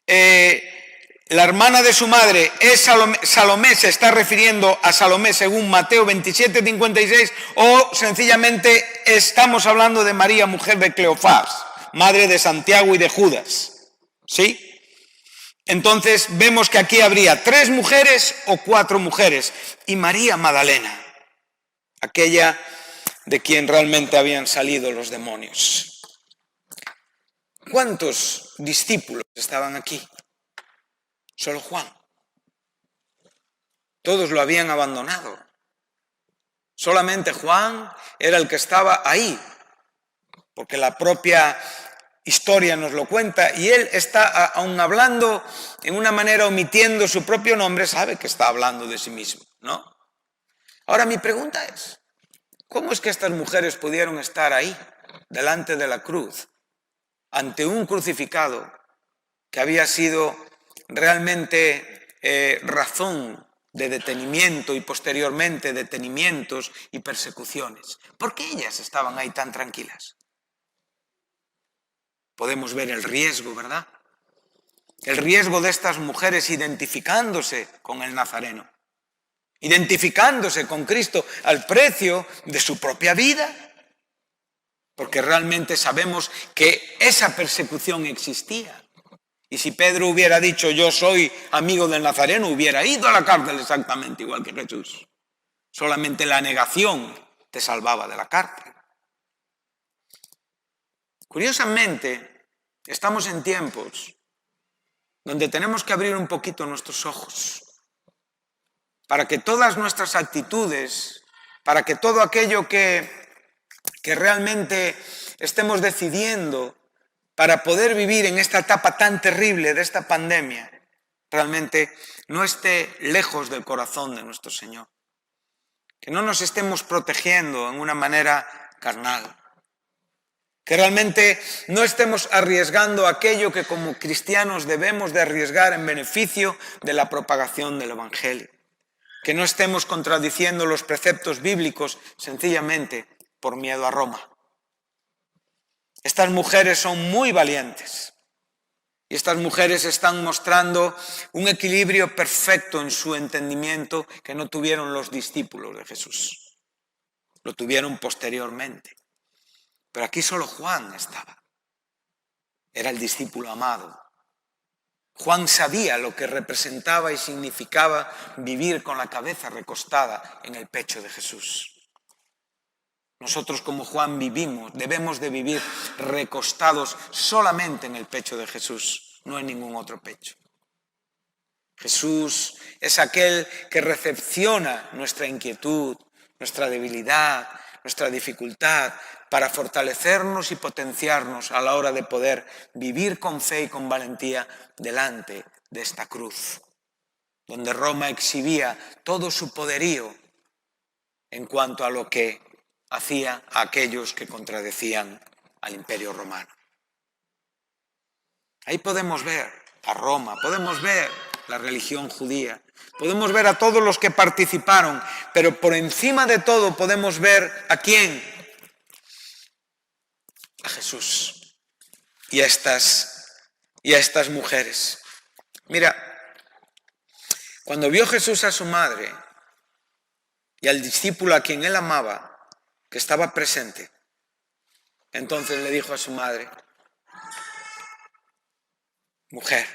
[SPEAKER 1] la hermana de su madre es Salomé, se está refiriendo a Salomé según Mateo 27:56, o sencillamente estamos hablando de María, mujer de Cleofás, madre de Santiago y de Judas, ¿sí? Entonces vemos que aquí habría 3 mujeres o 4 mujeres, y María Magdalena, aquella de quien realmente habían salido los demonios. ¿Cuántos discípulos estaban aquí? Solo Juan. Todos lo habían abandonado. Solamente Juan era el que estaba ahí, porque la propia historia nos lo cuenta, y él está aún hablando en una manera omitiendo su propio nombre, sabe que está hablando de sí mismo, ¿no? Ahora mi pregunta es, ¿cómo es que estas mujeres pudieron estar ahí, delante de la cruz, ante un crucificado que había sido realmente razón de detenimiento y posteriormente detenimientos y persecuciones? ¿Por qué ellas estaban ahí tan tranquilas? Podemos ver el riesgo, ¿verdad? El riesgo de estas mujeres identificándose con el Nazareno, identificándose con Cristo al precio de su propia vida. Porque realmente sabemos que esa persecución existía. Y si Pedro hubiera dicho yo soy amigo del Nazareno, hubiera ido a la cárcel exactamente igual que Jesús. Solamente la negación te salvaba de la cárcel. Curiosamente, estamos en tiempos donde tenemos que abrir un poquito nuestros ojos para que todas nuestras actitudes, para que todo aquello que realmente estemos decidiendo para poder vivir en esta etapa tan terrible de esta pandemia, realmente no esté lejos del corazón de nuestro Señor. Que no nos estemos protegiendo en una manera carnal. Que realmente no estemos arriesgando aquello que como cristianos debemos de arriesgar en beneficio de la propagación del Evangelio. Que no estemos contradiciendo los preceptos bíblicos sencillamente por miedo a Roma. Estas mujeres son muy valientes y estas mujeres están mostrando un equilibrio perfecto en su entendimiento que no tuvieron los discípulos de Jesús. Lo tuvieron posteriormente. Pero aquí solo Juan estaba. Era el discípulo amado. Juan sabía lo que representaba y significaba vivir con la cabeza recostada en el pecho de Jesús. Nosotros como Juan debemos de vivir recostados solamente en el pecho de Jesús, no en ningún otro pecho. Jesús es aquel que recepciona nuestra inquietud, nuestra debilidad, nuestra dificultad, para fortalecernos y potenciarnos a la hora de poder vivir con fe y con valentía delante de esta cruz, donde Roma exhibía todo su poderío en cuanto a lo que hacía a aquellos que contradecían al Imperio Romano. Ahí podemos ver a Roma, podemos ver la religión judía, podemos ver a todos los que participaron, pero por encima de todo podemos ver ¿a quién? A Jesús y a estas mujeres. Mira, cuando vio Jesús a su madre y al discípulo a quien él amaba, que estaba presente, entonces le dijo a su madre: mujer,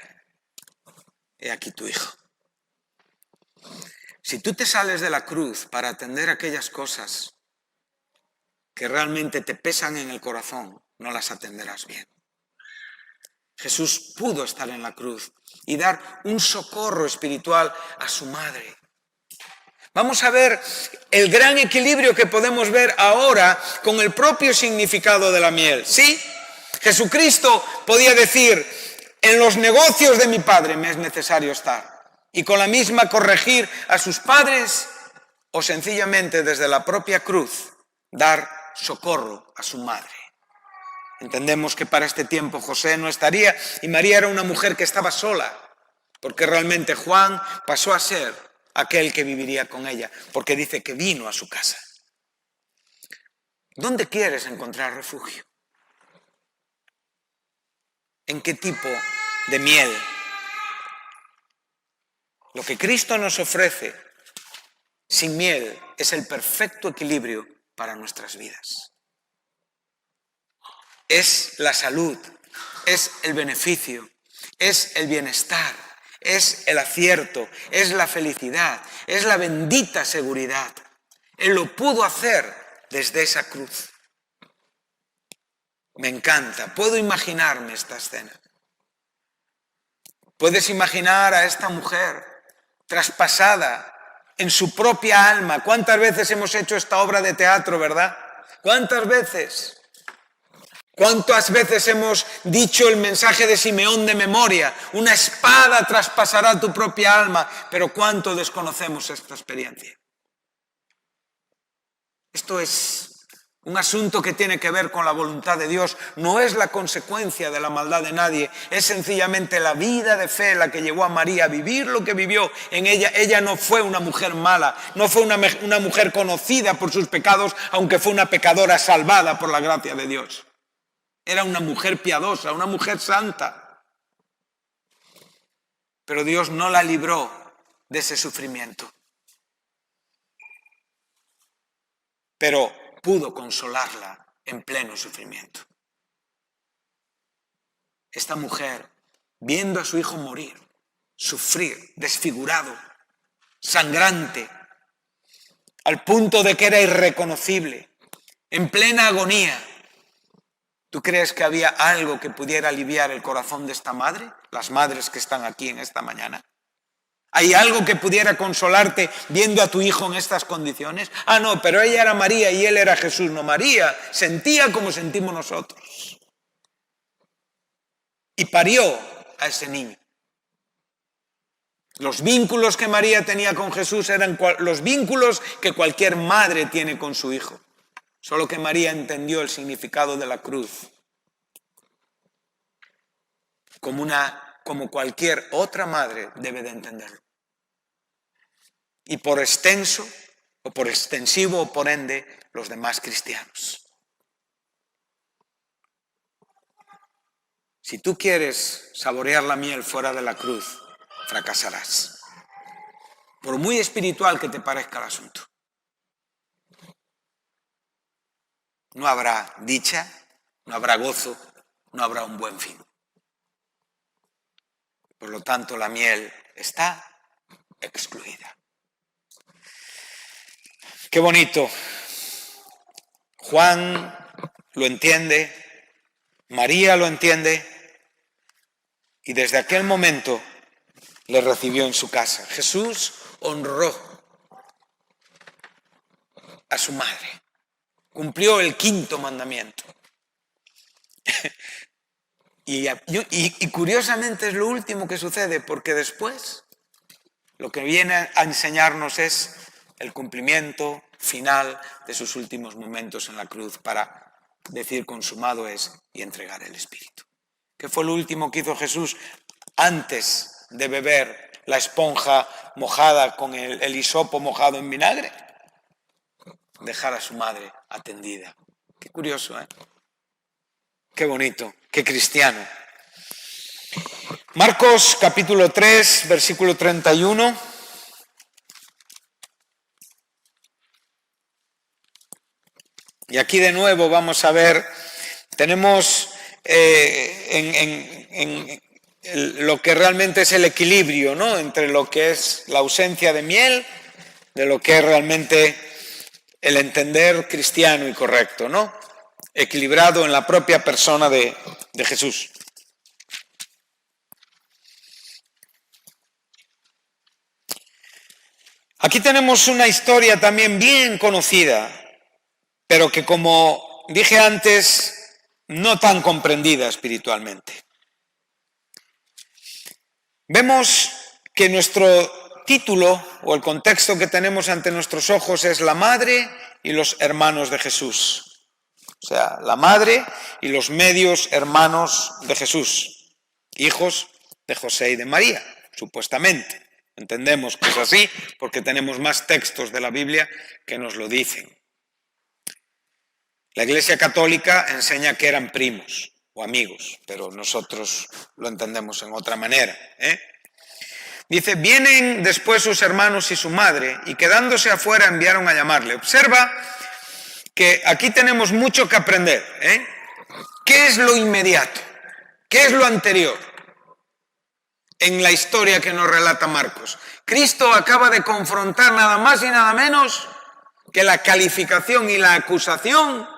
[SPEAKER 1] he aquí tu hijo. Si tú te sales de la cruz para atender aquellas cosas que realmente te pesan en el corazón, no las atenderás bien. Jesús pudo estar en la cruz y dar un socorro espiritual a su madre. Vamos a ver el gran equilibrio que podemos ver ahora con el propio significado de la miel. ¿Sí? Jesucristo podía decir: en los negocios de mi Padre me es necesario estar. Y con la misma corregir a sus padres, o sencillamente desde la propia cruz dar socorro a su madre. Entendemos que para este tiempo José no estaría y María era una mujer que estaba sola, porque realmente Juan pasó a ser aquel que viviría con ella, porque dice que vino a su casa. ¿Dónde quieres encontrar refugio? ¿En qué tipo de miel? Lo que Cristo nos ofrece sin miel es el perfecto equilibrio para nuestras vidas. Es la salud, es el beneficio, es el bienestar, es el acierto, es la felicidad, es la bendita seguridad. Él lo pudo hacer desde esa cruz. Me encanta, puedo imaginarme esta escena. Puedes imaginar a esta mujer traspasada en su propia alma. ¿Cuántas veces hemos hecho esta obra de teatro, verdad? ¿Cuántas veces? ¿Cuántas veces hemos dicho el mensaje de Simeón de memoria? Una espada traspasará tu propia alma, pero ¿cuánto desconocemos esta experiencia? Esto es un asunto que tiene que ver con la voluntad de Dios, no es la consecuencia de la maldad de nadie, es sencillamente la vida de fe la que llevó a María a vivir lo que vivió en ella. Ella no fue una mujer mala, no fue una mujer conocida por sus pecados, aunque fue una pecadora salvada por la gracia de Dios. Era una mujer piadosa, una mujer santa. Pero Dios no la libró de ese sufrimiento. Pero pudo consolarla en pleno sufrimiento. Esta mujer, viendo a su hijo morir, sufrir, desfigurado, sangrante, al punto de que era irreconocible, en plena agonía. ¿Tú crees que había algo que pudiera aliviar el corazón de esta madre? Las madres que están aquí en esta mañana. ¿Hay algo que pudiera consolarte viendo a tu hijo en estas condiciones? Ah, no, pero ella era María y él era Jesús. No, María sentía como sentimos nosotros. Y parió a ese niño. Los vínculos que María tenía con Jesús eran los vínculos que cualquier madre tiene con su hijo. Solo que María entendió el significado de la cruz como cualquier otra madre debe de entenderlo. Y por extenso, o por extensivo, o por ende, los demás cristianos. Si tú quieres saborear la miel fuera de la cruz, fracasarás. Por muy espiritual que te parezca el asunto. No habrá dicha, no habrá gozo, no habrá un buen fin. Por lo tanto, la miel está excluida. Qué bonito. Juan lo entiende, María lo entiende, y desde aquel momento le recibió en su casa. Jesús honró a su madre. Cumplió el 5.º mandamiento. Y curiosamente es lo último que sucede, porque después lo que viene a enseñarnos es el cumplimiento final de sus últimos momentos en la cruz para decir consumado es y entregar el Espíritu. ¿Qué fue lo último que hizo Jesús antes de beber la esponja mojada con el hisopo mojado en vinagre? Dejar a su madre atendida. Qué curioso, ¿eh? Qué bonito, qué cristiano. Marcos capítulo 3, versículo 31. Y aquí de nuevo vamos a ver, tenemos lo que realmente es el equilibrio, ¿no? Entre lo que es la ausencia de miel, de lo que es realmente el entender cristiano y correcto, ¿no? Equilibrado en la propia persona de Jesús. Aquí tenemos una historia también bien conocida, pero que, como dije antes, no tan comprendida espiritualmente. Vemos que nuestro título o el contexto que tenemos ante nuestros ojos es la madre y los hermanos de Jesús. O sea, la madre y los medios hermanos de Jesús, hijos de José y de María, supuestamente. Entendemos que es así porque tenemos más textos de la Biblia que nos lo dicen. La Iglesia Católica enseña que eran primos o amigos, pero nosotros lo entendemos en otra manera, ¿eh? Dice, vienen después sus hermanos y su madre, y quedándose afuera enviaron a llamarle. Observa que aquí tenemos mucho que aprender, ¿eh? ¿Qué es lo inmediato? ¿Qué es lo anterior? En la historia que nos relata Marcos. Cristo acaba de confrontar nada más y nada menos que la calificación y la acusación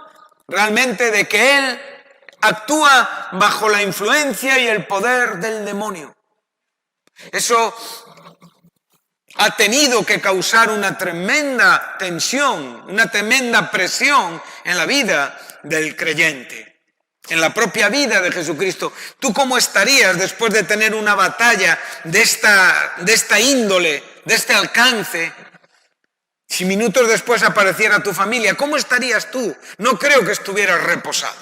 [SPEAKER 1] realmente de que Él actúa bajo la influencia y el poder del demonio. Eso ha tenido que causar una tremenda tensión, una tremenda presión en la vida del creyente, en la propia vida de Jesucristo. ¿Tú cómo estarías después de tener una batalla de esta índole, de este alcance? Si minutos después apareciera tu familia, ¿cómo estarías tú? No creo que estuvieras reposado.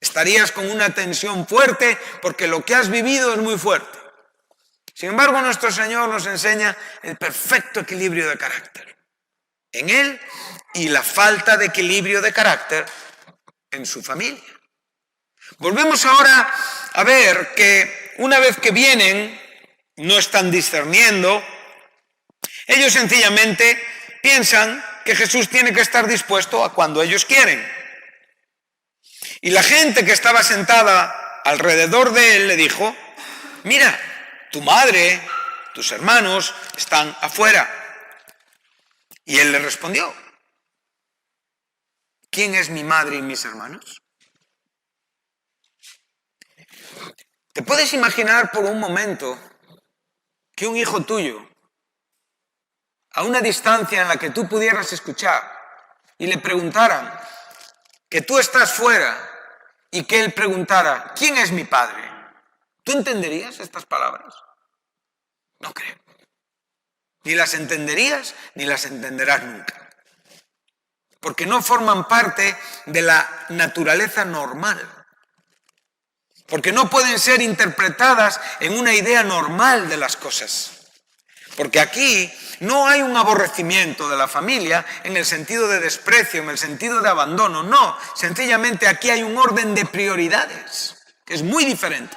[SPEAKER 1] Estarías con una tensión fuerte porque lo que has vivido es muy fuerte. Sin embargo, nuestro Señor nos enseña el perfecto equilibrio de carácter en Él y la falta de equilibrio de carácter en su familia. Volvemos ahora a ver que una vez que vienen, no están discerniendo, ellos sencillamente piensan que Jesús tiene que estar dispuesto a cuando ellos quieren. Y la gente que estaba sentada alrededor de él le dijo, mira, tu madre, tus hermanos están afuera Y él le respondió: ¿quién es mi madre y mis hermanos? ¿Te puedes imaginar por un momento que un hijo tuyo, a una distancia en la que tú pudieras escuchar, y le preguntaran que tú estás fuera y que él preguntara: ¿quién es mi padre? ¿Tú entenderías estas palabras? No creo. Ni las entenderías ni las entenderás nunca. Porque no forman parte de la naturaleza normal. Porque no pueden ser interpretadas en una idea normal de las cosas. Porque aquí no hay un aborrecimiento de la familia en el sentido de desprecio, en el sentido de abandono. No, sencillamente aquí hay un orden de prioridades, que es muy diferente.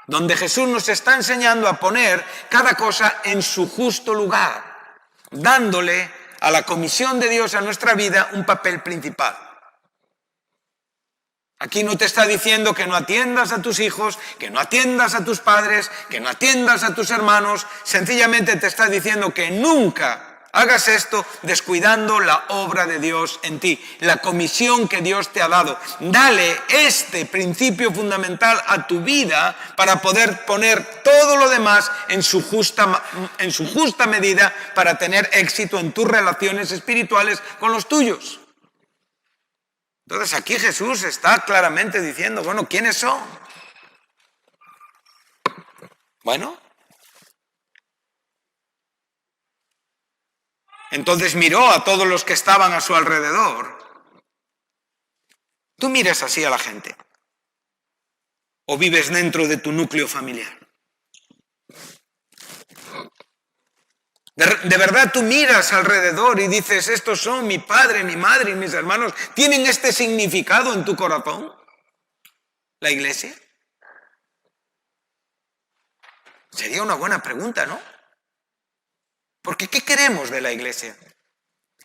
[SPEAKER 1] Donde Jesús nos está enseñando a poner cada cosa en su justo lugar, dándole a la comisión de Dios a nuestra vida un papel principal. Aquí no te está diciendo que no atiendas a tus hijos, que no atiendas a tus padres, que no atiendas a tus hermanos. Sencillamente te está diciendo que nunca hagas esto descuidando la obra de Dios en ti, la comisión que Dios te ha dado. Dale este principio fundamental a tu vida para poder poner todo lo demás en su justa medida para tener éxito en tus relaciones espirituales con los tuyos. Entonces aquí Jesús está claramente diciendo, bueno, ¿quiénes son? Bueno, entonces miró a todos los que estaban a su alrededor. ¿Tú miras así a la gente? ¿O vives dentro de tu núcleo familiar? ¿De verdad tú miras alrededor y dices, estos son mi padre, mi madre y mis hermanos? ¿Tienen este significado en tu corazón? ¿La iglesia? Sería una buena pregunta, ¿no? Porque ¿qué queremos de la iglesia?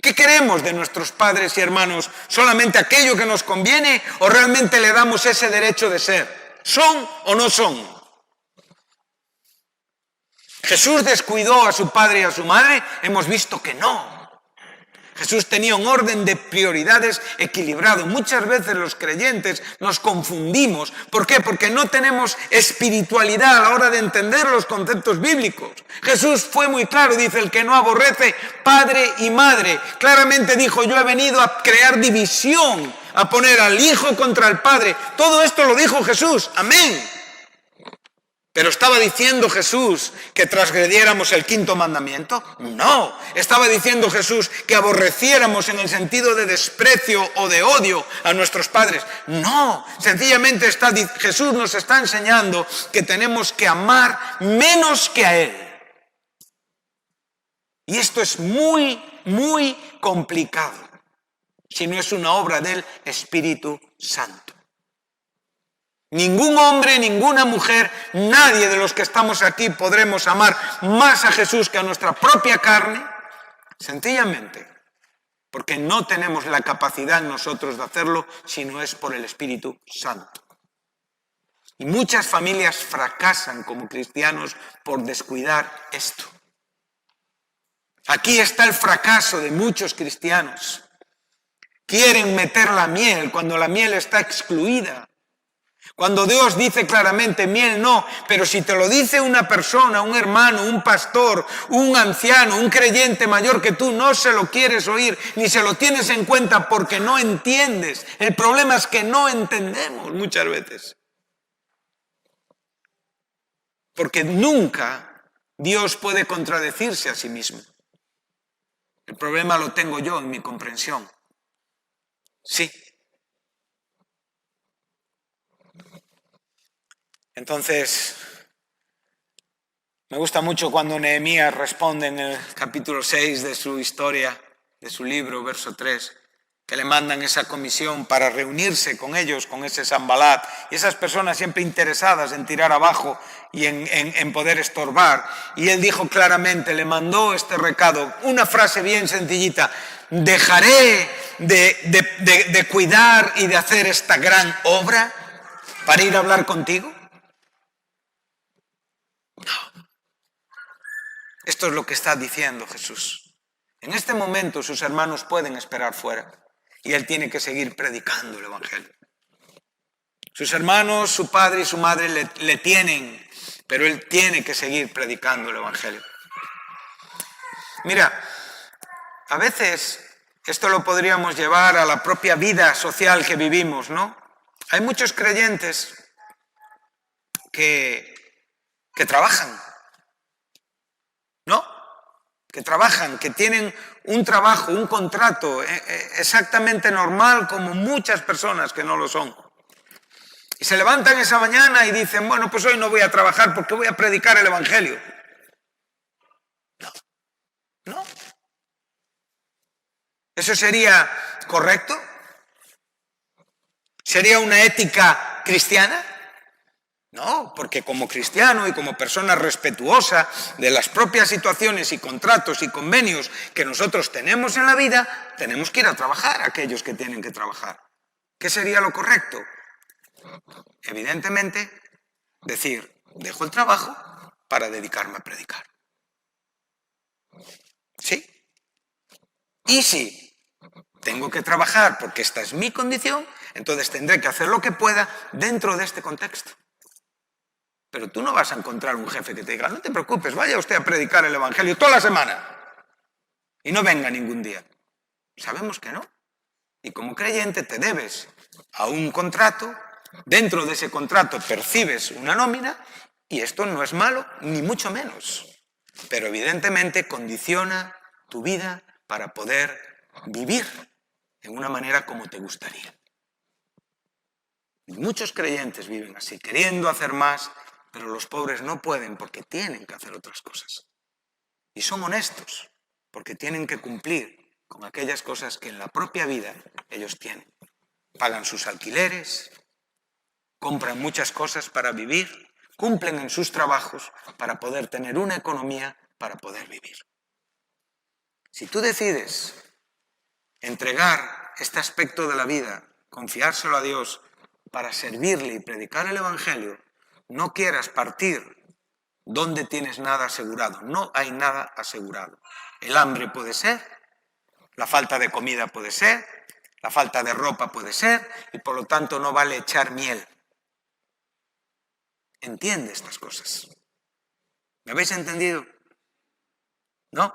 [SPEAKER 1] ¿Qué queremos de nuestros padres y hermanos? ¿Solamente aquello que nos conviene o realmente le damos ese derecho de ser? ¿Son o no son? ¿Jesús descuidó a su padre y a su madre? Hemos visto que no. Jesús tenía un orden de prioridades equilibrado. Muchas veces los creyentes nos confundimos. ¿Por qué? Porque no tenemos espiritualidad a la hora de entender los conceptos bíblicos. Jesús fue muy claro, dice, el que no aborrece padre y madre. Claramente dijo, yo he venido a crear división, a poner al hijo contra el padre. Todo esto lo dijo Jesús. Amén. ¿Pero estaba diciendo Jesús que transgrediéramos el quinto mandamiento? No. ¿Estaba diciendo Jesús que aborreciéramos en el sentido de desprecio o de odio a nuestros padres? No. Sencillamente Jesús nos está enseñando que tenemos que amar menos que a Él. Y esto es muy, muy complicado, si no es una obra del Espíritu Santo. Ningún hombre, ninguna mujer, nadie de los que estamos aquí podremos amar más a Jesús que a nuestra propia carne, sencillamente porque no tenemos la capacidad nosotros de hacerlo si no es por el Espíritu Santo. Y muchas familias fracasan como cristianos por descuidar esto. Aquí está el fracaso de muchos cristianos. Quieren meter la miel cuando la miel está excluida. Cuando Dios dice claramente, miel no, pero si te lo dice una persona, un hermano, un pastor, un anciano, un creyente mayor que tú, no se lo quieres oír, ni se lo tienes en cuenta porque no entiendes. El problema es que no entendemos muchas veces. Porque nunca Dios puede contradecirse a sí mismo. El problema lo tengo yo en mi comprensión. Sí. Entonces, me gusta mucho cuando Nehemías responde en el capítulo 6 de su historia, de su libro, verso 3, que le mandan esa comisión para reunirse con ellos, con ese Sanbalat, y esas personas siempre interesadas en tirar abajo y en poder estorbar. Y él dijo claramente, le mandó este recado, una frase bien sencillita, ¿dejaré de cuidar y de hacer esta gran obra para ir a hablar contigo? No. Esto es lo que está diciendo Jesús. En este momento sus hermanos pueden esperar fuera y él tiene que seguir predicando el Evangelio. Sus hermanos, su padre y su madre le tienen, pero él tiene que seguir predicando el Evangelio. Mira, a veces esto lo podríamos llevar a la propia vida social que vivimos, ¿no? Hay muchos creyentes que trabajan, ¿no? Que trabajan, que tienen un trabajo, un contrato exactamente normal como muchas personas que no lo son. Y se levantan esa mañana y dicen, bueno, pues hoy no voy a trabajar porque voy a predicar el Evangelio. No. ¿Eso sería correcto? ¿Sería una ética cristiana? No, porque como cristiano y como persona respetuosa de las propias situaciones y contratos y convenios que nosotros tenemos en la vida, tenemos que ir a trabajar aquellos que tienen que trabajar. ¿Qué sería lo correcto? Evidentemente, decir, dejo el trabajo para dedicarme a predicar. ¿Sí? Y si tengo que trabajar porque esta es mi condición, entonces tendré que hacer lo que pueda dentro de este contexto. Pero tú no vas a encontrar un jefe que te diga, no te preocupes, vaya usted a predicar el Evangelio toda la semana y no venga ningún día. Sabemos que no. Y como creyente te debes a un contrato, dentro de ese contrato percibes una nómina y esto no es malo, ni mucho menos. Pero evidentemente condiciona tu vida para poder vivir en una manera como te gustaría. Y muchos creyentes viven así, queriendo hacer más, pero los pobres no pueden porque tienen que hacer otras cosas. Y son honestos porque tienen que cumplir con aquellas cosas que en la propia vida ellos tienen. Pagan sus alquileres, compran muchas cosas para vivir, cumplen en sus trabajos para poder tener una economía para poder vivir. Si tú decides entregar este aspecto de la vida, confiárselo a Dios para servirle y predicar el Evangelio, no quieras partir donde tienes nada asegurado. No hay nada asegurado. El hambre puede ser, la falta de comida puede ser, la falta de ropa puede ser, y por lo tanto no vale echar miel. Entiende estas cosas. ¿Me habéis entendido? ¿No?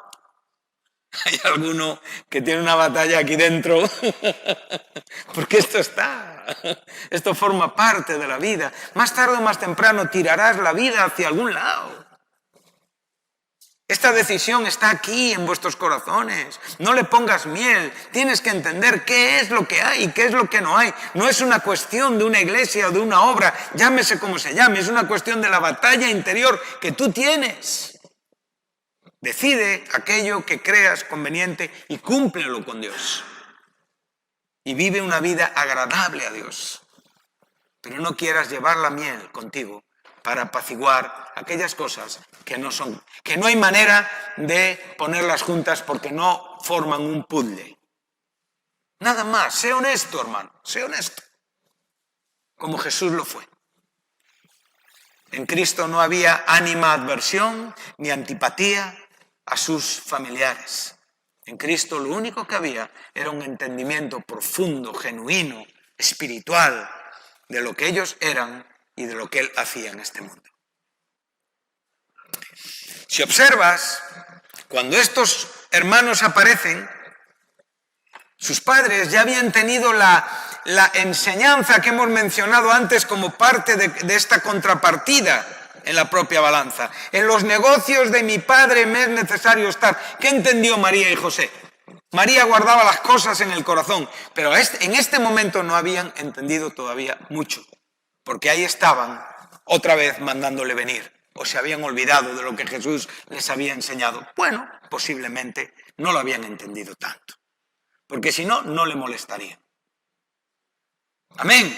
[SPEAKER 1] Hay alguno que tiene una batalla aquí dentro, porque esto forma parte de la vida. Más tarde o más temprano tirarás la vida hacia algún lado. Esta decisión está aquí en vuestros corazones. No le pongas miel. Tienes que entender qué es lo que hay y qué es lo que no hay. No es una cuestión de una iglesia o de una obra, llámese como se llame. Es una cuestión de la batalla interior que tú tienes. Decide aquello que creas conveniente y cúmplelo con Dios. Y vive una vida agradable a Dios. Pero no quieras llevar la miel contigo para apaciguar aquellas cosas que no hay manera de ponerlas juntas porque no forman un puzzle. Nada más, sé honesto, hermano, sé honesto. Como Jesús lo fue. En Cristo no había animadversión ni antipatía a sus familiares. En Cristo lo único que había era un entendimiento profundo, genuino, espiritual de lo que ellos eran y de lo que Él hacía en este mundo. Si observas, cuando estos hermanos aparecen, sus padres ya habían tenido la enseñanza que hemos mencionado antes como parte de esta contrapartida en la propia balanza. En los negocios de mi padre me es necesario estar. ¿Qué entendió María y José? María guardaba las cosas en el corazón, pero en este momento no habían entendido todavía mucho, porque ahí estaban otra vez mandándole venir, o se habían olvidado de lo que Jesús les había enseñado. Bueno, posiblemente no lo habían entendido tanto, porque si no, no le molestaría. Amén.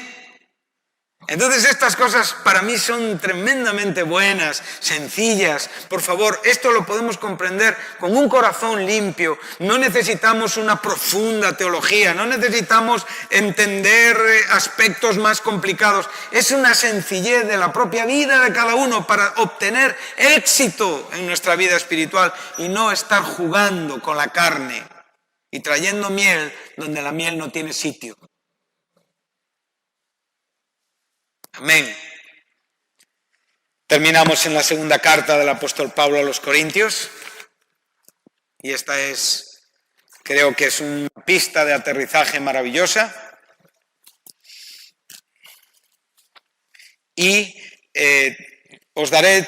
[SPEAKER 1] Entonces estas cosas para mí son tremendamente buenas, sencillas. Por favor, esto lo podemos comprender con un corazón limpio. No necesitamos una profunda teología, no necesitamos entender aspectos más complicados. Es una sencillez de la propia vida de cada uno para obtener éxito en nuestra vida espiritual y no estar jugando con la carne y trayendo miel donde la miel no tiene sitio. Amén. Terminamos en la segunda carta del apóstol Pablo a los Corintios. Y esta creo que es una pista de aterrizaje maravillosa. Y os daré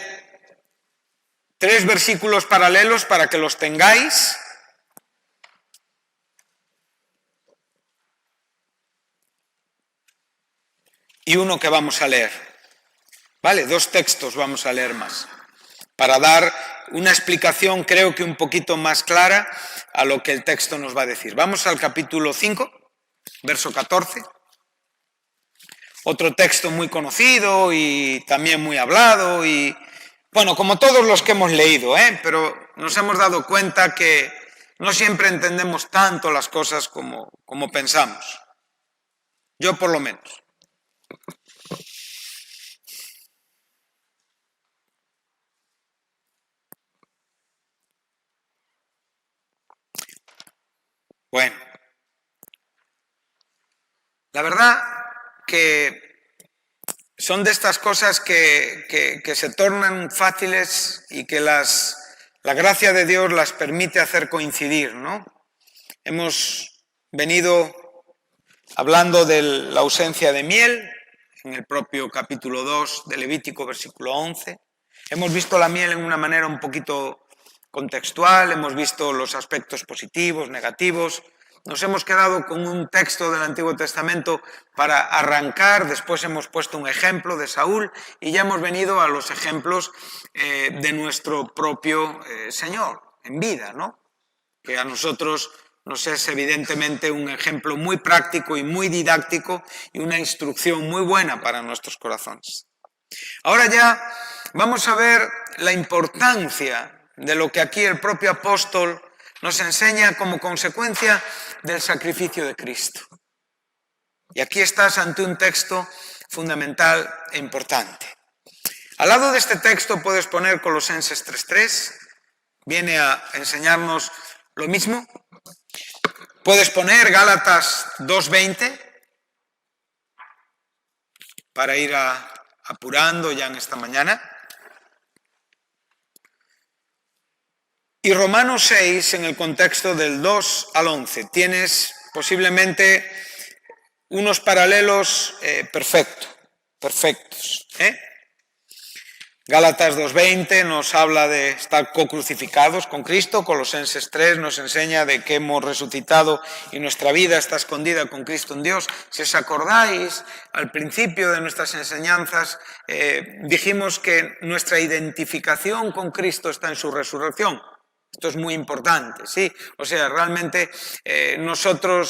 [SPEAKER 1] 3 versículos paralelos para que los tengáis. Y uno que vamos a leer. ¿Vale? 2 textos vamos a leer más. Para dar una explicación, creo que un poquito más clara a lo que el texto nos va a decir. Vamos al capítulo 5, verso 14. Otro texto muy conocido y también muy hablado y, bueno, como todos los que hemos leído, pero nos hemos dado cuenta que no siempre entendemos tanto las cosas como pensamos. Yo por lo menos. Bueno, la verdad que son de estas cosas que se tornan fáciles y que la gracia de Dios las permite hacer coincidir, ¿no? Hemos venido hablando de la ausencia de miel en el propio capítulo 2 de Levítico, versículo 11. Hemos visto la miel en una manera un poquito contextual, hemos visto los aspectos positivos, negativos. Nos hemos quedado con un texto del Antiguo Testamento para arrancar, después hemos puesto un ejemplo de Saúl y ya hemos venido a los ejemplos de nuestro propio Señor en vida, ¿no? Que a nosotros nos es evidentemente un ejemplo muy práctico y muy didáctico y una instrucción muy buena para nuestros corazones. Ahora ya vamos a ver la importancia de lo que aquí el propio apóstol nos enseña como consecuencia del sacrificio de Cristo. Y aquí estás ante un texto fundamental e importante. Al lado de este texto puedes poner Colosenses 3:3, viene a enseñarnos lo mismo. Puedes poner Gálatas 2:20 para ir apurando ya en esta mañana. Y Romanos 6 en el contexto del 2 al 11. Tienes posiblemente unos paralelos perfectos. Gálatas 2:20 nos habla de estar co-crucificados con Cristo. Colosenses 3 nos enseña de que hemos resucitado y nuestra vida está escondida con Cristo en Dios. Si os acordáis, al principio de nuestras enseñanzas dijimos que nuestra identificación con Cristo está en su resurrección. Esto es muy importante, ¿sí? O sea, realmente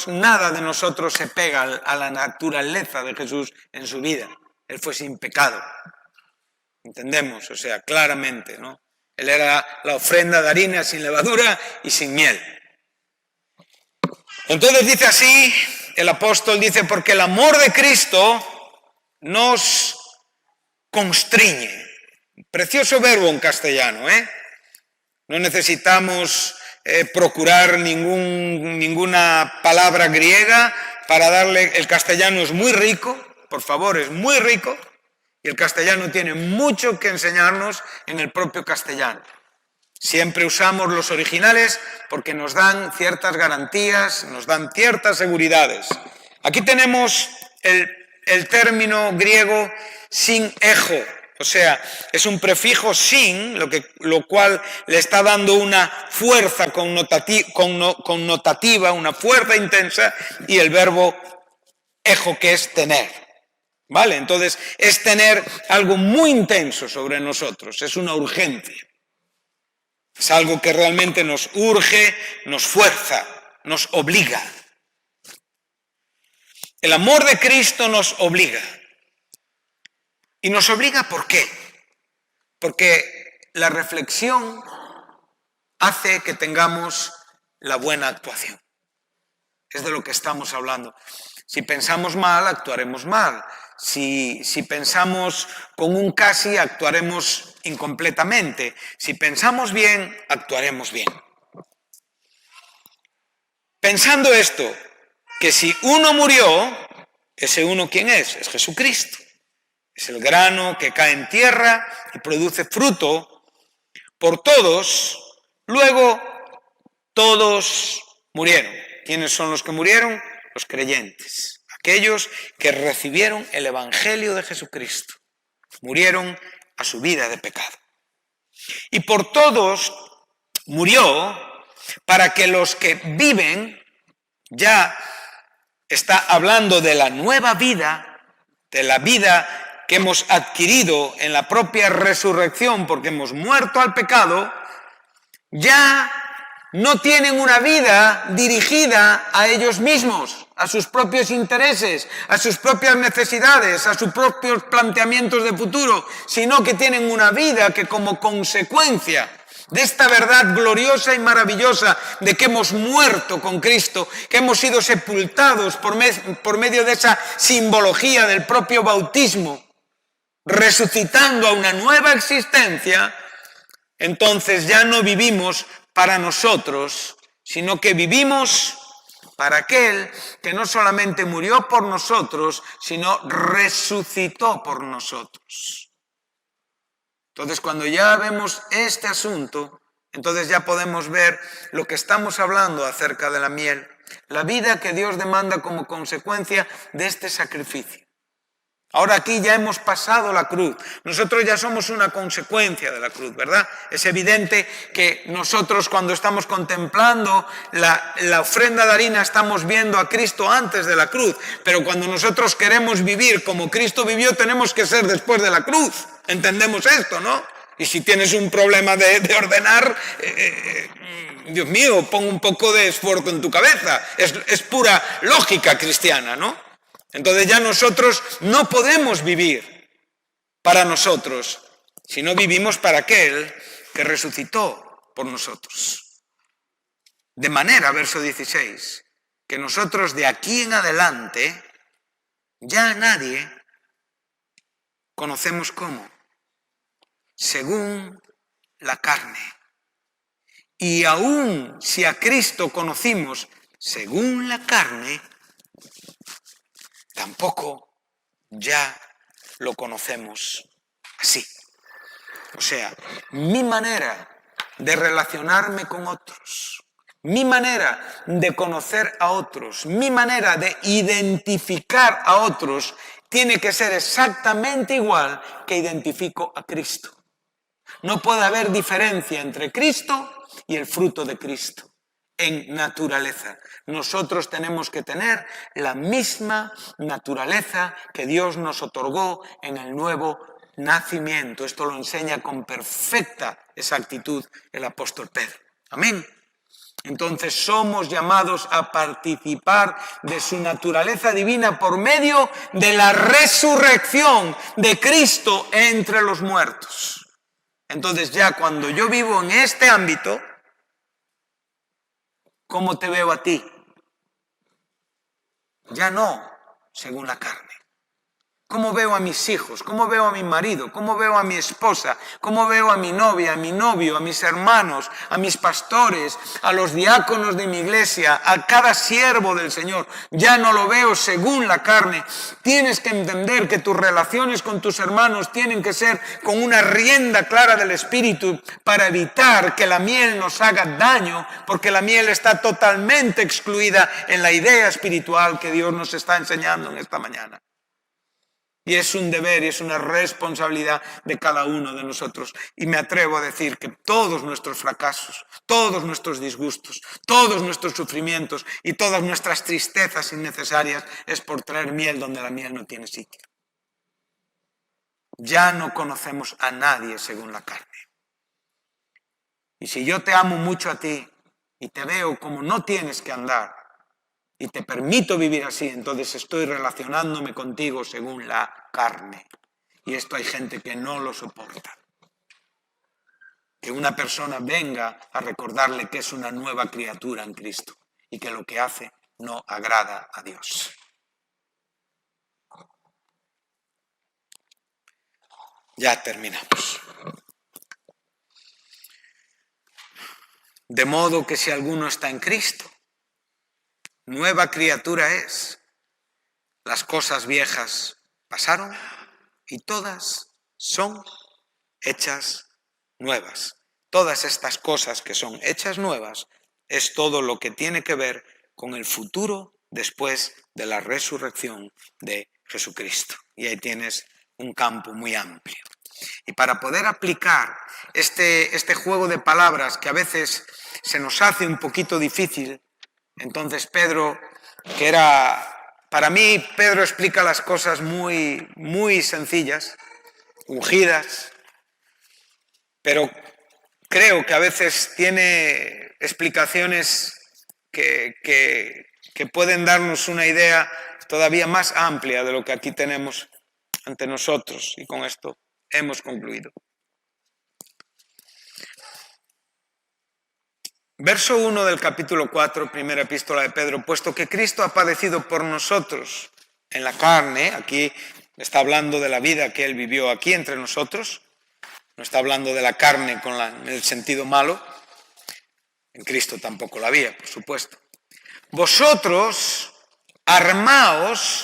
[SPEAKER 1] nada de nosotros se pega a la naturaleza de Jesús en su vida. Él fue sin pecado. Entendemos, o sea, claramente, ¿no? Él era la ofrenda de harina sin levadura y sin miel. Entonces dice así, el apóstol dice, porque el amor de Cristo nos constriñe. Precioso verbo en castellano, ¿eh? No necesitamos procurar ninguna palabra griega para darle... El castellano es muy rico, por favor, es muy rico, y el castellano tiene mucho que enseñarnos en el propio castellano. Siempre usamos los originales porque nos dan ciertas garantías, nos dan ciertas seguridades. Aquí tenemos el término griego sin ejo. O sea, es un prefijo sin, lo cual le está dando una fuerza connotativa, una fuerza intensa, y el verbo ejo, que es tener. ¿Vale? Entonces, es tener algo muy intenso sobre nosotros, es una urgencia. Es algo que realmente nos urge, nos fuerza, nos obliga. El amor de Cristo nos obliga. Y nos obliga, ¿por qué? Porque la reflexión hace que tengamos la buena actuación. Es de lo que estamos hablando. Si pensamos mal, actuaremos mal. Si pensamos con un casi, actuaremos incompletamente. Si pensamos bien, actuaremos bien. Pensando esto, que si uno murió, ese uno ¿quién es? Es Jesucristo. Es el grano que cae en tierra y produce fruto por todos. Luego, todos murieron. ¿Quiénes son los que murieron? Los creyentes. Aquellos que recibieron el Evangelio de Jesucristo. Murieron a su vida de pecado. Y por todos murió para que los que viven, ya está hablando de la nueva vida, de la vida que hemos adquirido en la propia resurrección porque hemos muerto al pecado, ya no tienen una vida dirigida a ellos mismos, a sus propios intereses, a sus propias necesidades, a sus propios planteamientos de futuro, sino que tienen una vida que como consecuencia de esta verdad gloriosa y maravillosa de que hemos muerto con Cristo, que hemos sido sepultados por medio de esa simbología del propio bautismo, resucitando a una nueva existencia, entonces ya no vivimos para nosotros, sino que vivimos para aquel que no solamente murió por nosotros, sino resucitó por nosotros. Entonces, cuando ya vemos este asunto, entonces ya podemos ver lo que estamos hablando acerca de la miel, la vida que Dios demanda como consecuencia de este sacrificio. Ahora aquí ya hemos pasado la cruz, nosotros ya somos una consecuencia de la cruz, ¿verdad? Es evidente que nosotros cuando estamos contemplando la ofrenda de harina estamos viendo a Cristo antes de la cruz, pero cuando nosotros queremos vivir como Cristo vivió tenemos que ser después de la cruz, entendemos esto, ¿no? Y si tienes un problema de ordenar, Dios mío, pon un poco de esfuerzo en tu cabeza, es pura lógica cristiana, ¿no? Entonces ya nosotros no podemos vivir para nosotros, sino vivimos para aquel que resucitó por nosotros. De manera, verso 16, que nosotros de aquí en adelante ya a nadie conocemos como, según la carne. Y aún si a Cristo conocimos según la carne, tampoco ya lo conocemos así. O sea, mi manera de relacionarme con otros, mi manera de conocer a otros, mi manera de identificar a otros, tiene que ser exactamente igual que identifico a Cristo. No puede haber diferencia entre Cristo y el fruto de Cristo. En naturaleza. Nosotros tenemos que tener la misma naturaleza que Dios nos otorgó en el nuevo nacimiento. Esto lo enseña con perfecta exactitud el apóstol Pedro. Amén. Entonces somos llamados a participar de su naturaleza divina por medio de la resurrección de Cristo entre los muertos. Entonces ya cuando yo vivo en este ámbito, ¿cómo te veo a ti? Ya no según la carne. ¿Cómo veo a mis hijos? ¿Cómo veo a mi marido? ¿Cómo veo a mi esposa? ¿Cómo veo a mi novia, a mi novio, a mis hermanos, a mis pastores, a los diáconos de mi iglesia, a cada siervo del Señor? Ya no lo veo según la carne. Tienes que entender que tus relaciones con tus hermanos tienen que ser con una rienda clara del Espíritu para evitar que la miel nos haga daño, porque la miel está totalmente excluida en la idea espiritual que Dios nos está enseñando en esta mañana. Y es un deber y es una responsabilidad de cada uno de nosotros. Y me atrevo a decir que todos nuestros fracasos, todos nuestros disgustos, todos nuestros sufrimientos y todas nuestras tristezas innecesarias es por traer miel donde la miel no tiene sitio. Ya no conocemos a nadie según la carne. Y si yo te amo mucho a ti y te veo como no tienes que andar, y te permito vivir así, entonces estoy relacionándome contigo según la carne. Y esto hay gente que no lo soporta. Que una persona venga a recordarle que es una nueva criatura en Cristo y que lo que hace no agrada a Dios. Ya terminamos. De modo que si alguno está en Cristo, nueva criatura es. Las cosas viejas pasaron y todas son hechas nuevas. Todas estas cosas que son hechas nuevas es todo lo que tiene que ver con el futuro después de la resurrección de Jesucristo. Y ahí tienes un campo muy amplio. Y para poder aplicar este juego de palabras que a veces se nos hace un poquito difícil, entonces Pedro, para mí Pedro explica las cosas muy, muy sencillas, ungidas, pero creo que a veces tiene explicaciones que pueden darnos una idea todavía más amplia de lo que aquí tenemos ante nosotros. Y con esto hemos concluido. Verso 1 del capítulo 4, primera epístola de Pedro. Puesto que Cristo ha padecido por nosotros en la carne, aquí está hablando de la vida que Él vivió aquí entre nosotros, no está hablando de la carne en el sentido malo, en Cristo tampoco la había, por supuesto. Vosotros armaos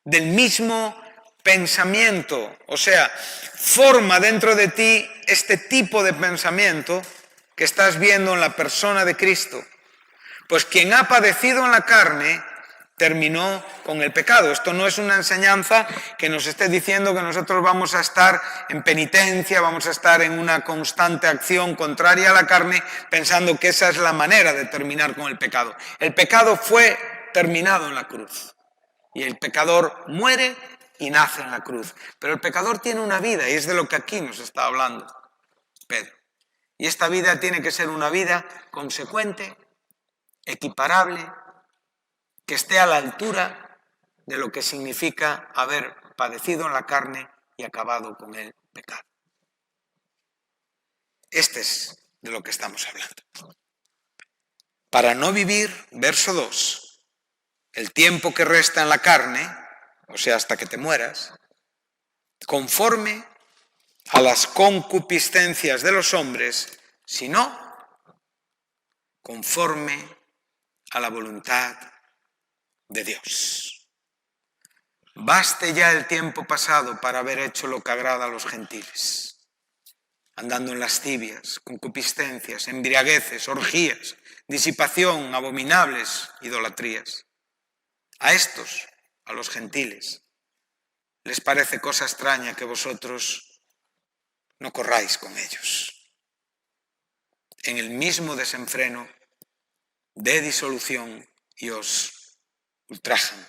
[SPEAKER 1] del mismo pensamiento, o sea, forma dentro de ti este tipo de pensamiento que estás viendo en la persona de Cristo. Pues quien ha padecido en la carne terminó con el pecado. Esto no es una enseñanza que nos esté diciendo que nosotros vamos a estar en penitencia, vamos a estar en una constante acción contraria a la carne, pensando que esa es la manera de terminar con el pecado. El pecado fue terminado en la cruz. Y el pecador muere y nace en la cruz. Pero el pecador tiene una vida, y es de lo que aquí nos está hablando Pedro. Y esta vida tiene que ser una vida consecuente, equiparable, que esté a la altura de lo que significa haber padecido en la carne y acabado con el pecado. Este es de lo que estamos hablando. Para no vivir, verso 2, el tiempo que resta en la carne, o sea, hasta que te mueras, conforme a las concupiscencias de los hombres, sino conforme a la voluntad de Dios. Baste ya el tiempo pasado para haber hecho lo que agrada a los gentiles, andando en lascivias, concupiscencias, embriagueces, orgías, disipación, abominables idolatrías. A estos, a los gentiles, les parece cosa extraña que vosotros no corráis con ellos en el mismo desenfreno de disolución y os ultrajan.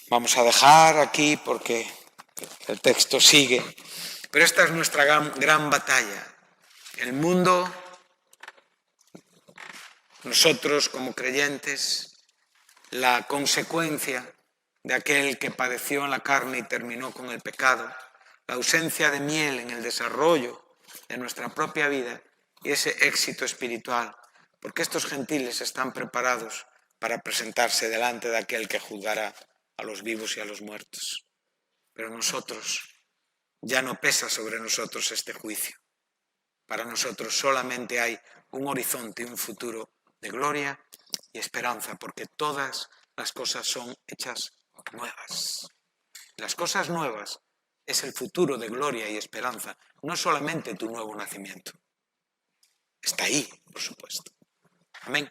[SPEAKER 1] Vamos a dejar aquí porque el texto sigue, pero esta es nuestra gran batalla. El mundo, nosotros como creyentes, la consecuencia de aquel que padeció en la carne y terminó con el pecado, la ausencia de miel en el desarrollo de nuestra propia vida y ese éxito espiritual, porque estos gentiles están preparados para presentarse delante de aquel que juzgará a los vivos y a los muertos. Pero nosotros, ya no pesa sobre nosotros este juicio. Para nosotros solamente hay un horizonte y un futuro de gloria y esperanza, porque todas las cosas son hechas nuevas. Las cosas nuevas es el futuro de gloria y esperanza, no solamente tu nuevo nacimiento. Está ahí, por supuesto. Amén.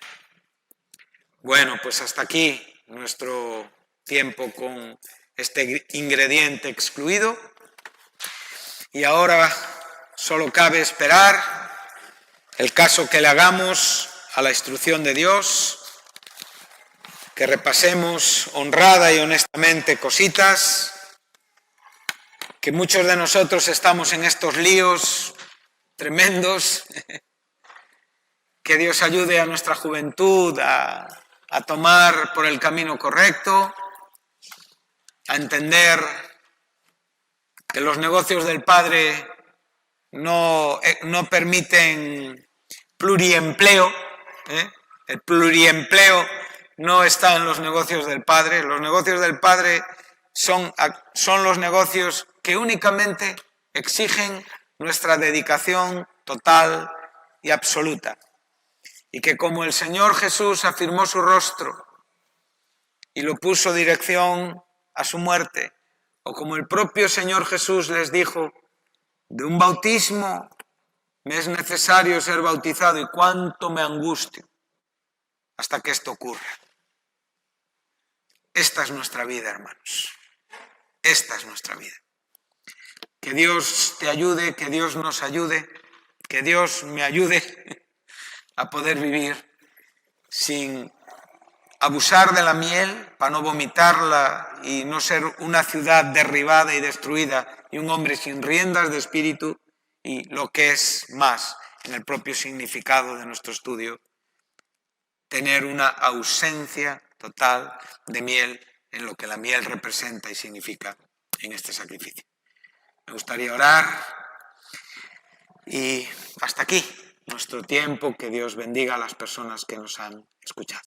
[SPEAKER 1] Bueno, pues hasta aquí nuestro tiempo con este ingrediente excluido. Y ahora solo cabe esperar el caso que le hagamos a la instrucción de Dios, que repasemos honrada y honestamente cositas, que muchos de nosotros estamos en estos líos tremendos, que Dios ayude a nuestra juventud a tomar por el camino correcto, a entender que los negocios del Padre no permiten pluriempleo. El pluriempleo no está en los negocios del Padre. Los negocios del Padre son los negocios que únicamente exigen nuestra dedicación total y absoluta. Y que como el Señor Jesús afirmó su rostro y lo puso dirección a su muerte, o como el propio Señor Jesús les dijo, de un bautismo me es necesario ser bautizado y cuánto me angustio hasta que esto ocurra. Esta es nuestra vida, hermanos. Esta es nuestra vida. Que Dios te ayude, que Dios nos ayude, que Dios me ayude a poder vivir sin abusar de la miel para no vomitarla y no ser una ciudad derribada y destruida y un hombre sin riendas de espíritu, y lo que es más en el propio significado de nuestro estudio, tener una ausencia total de miel en lo que la miel representa y significa en este sacrificio. Me gustaría orar y hasta aquí nuestro tiempo. Que Dios bendiga a las personas que nos han escuchado.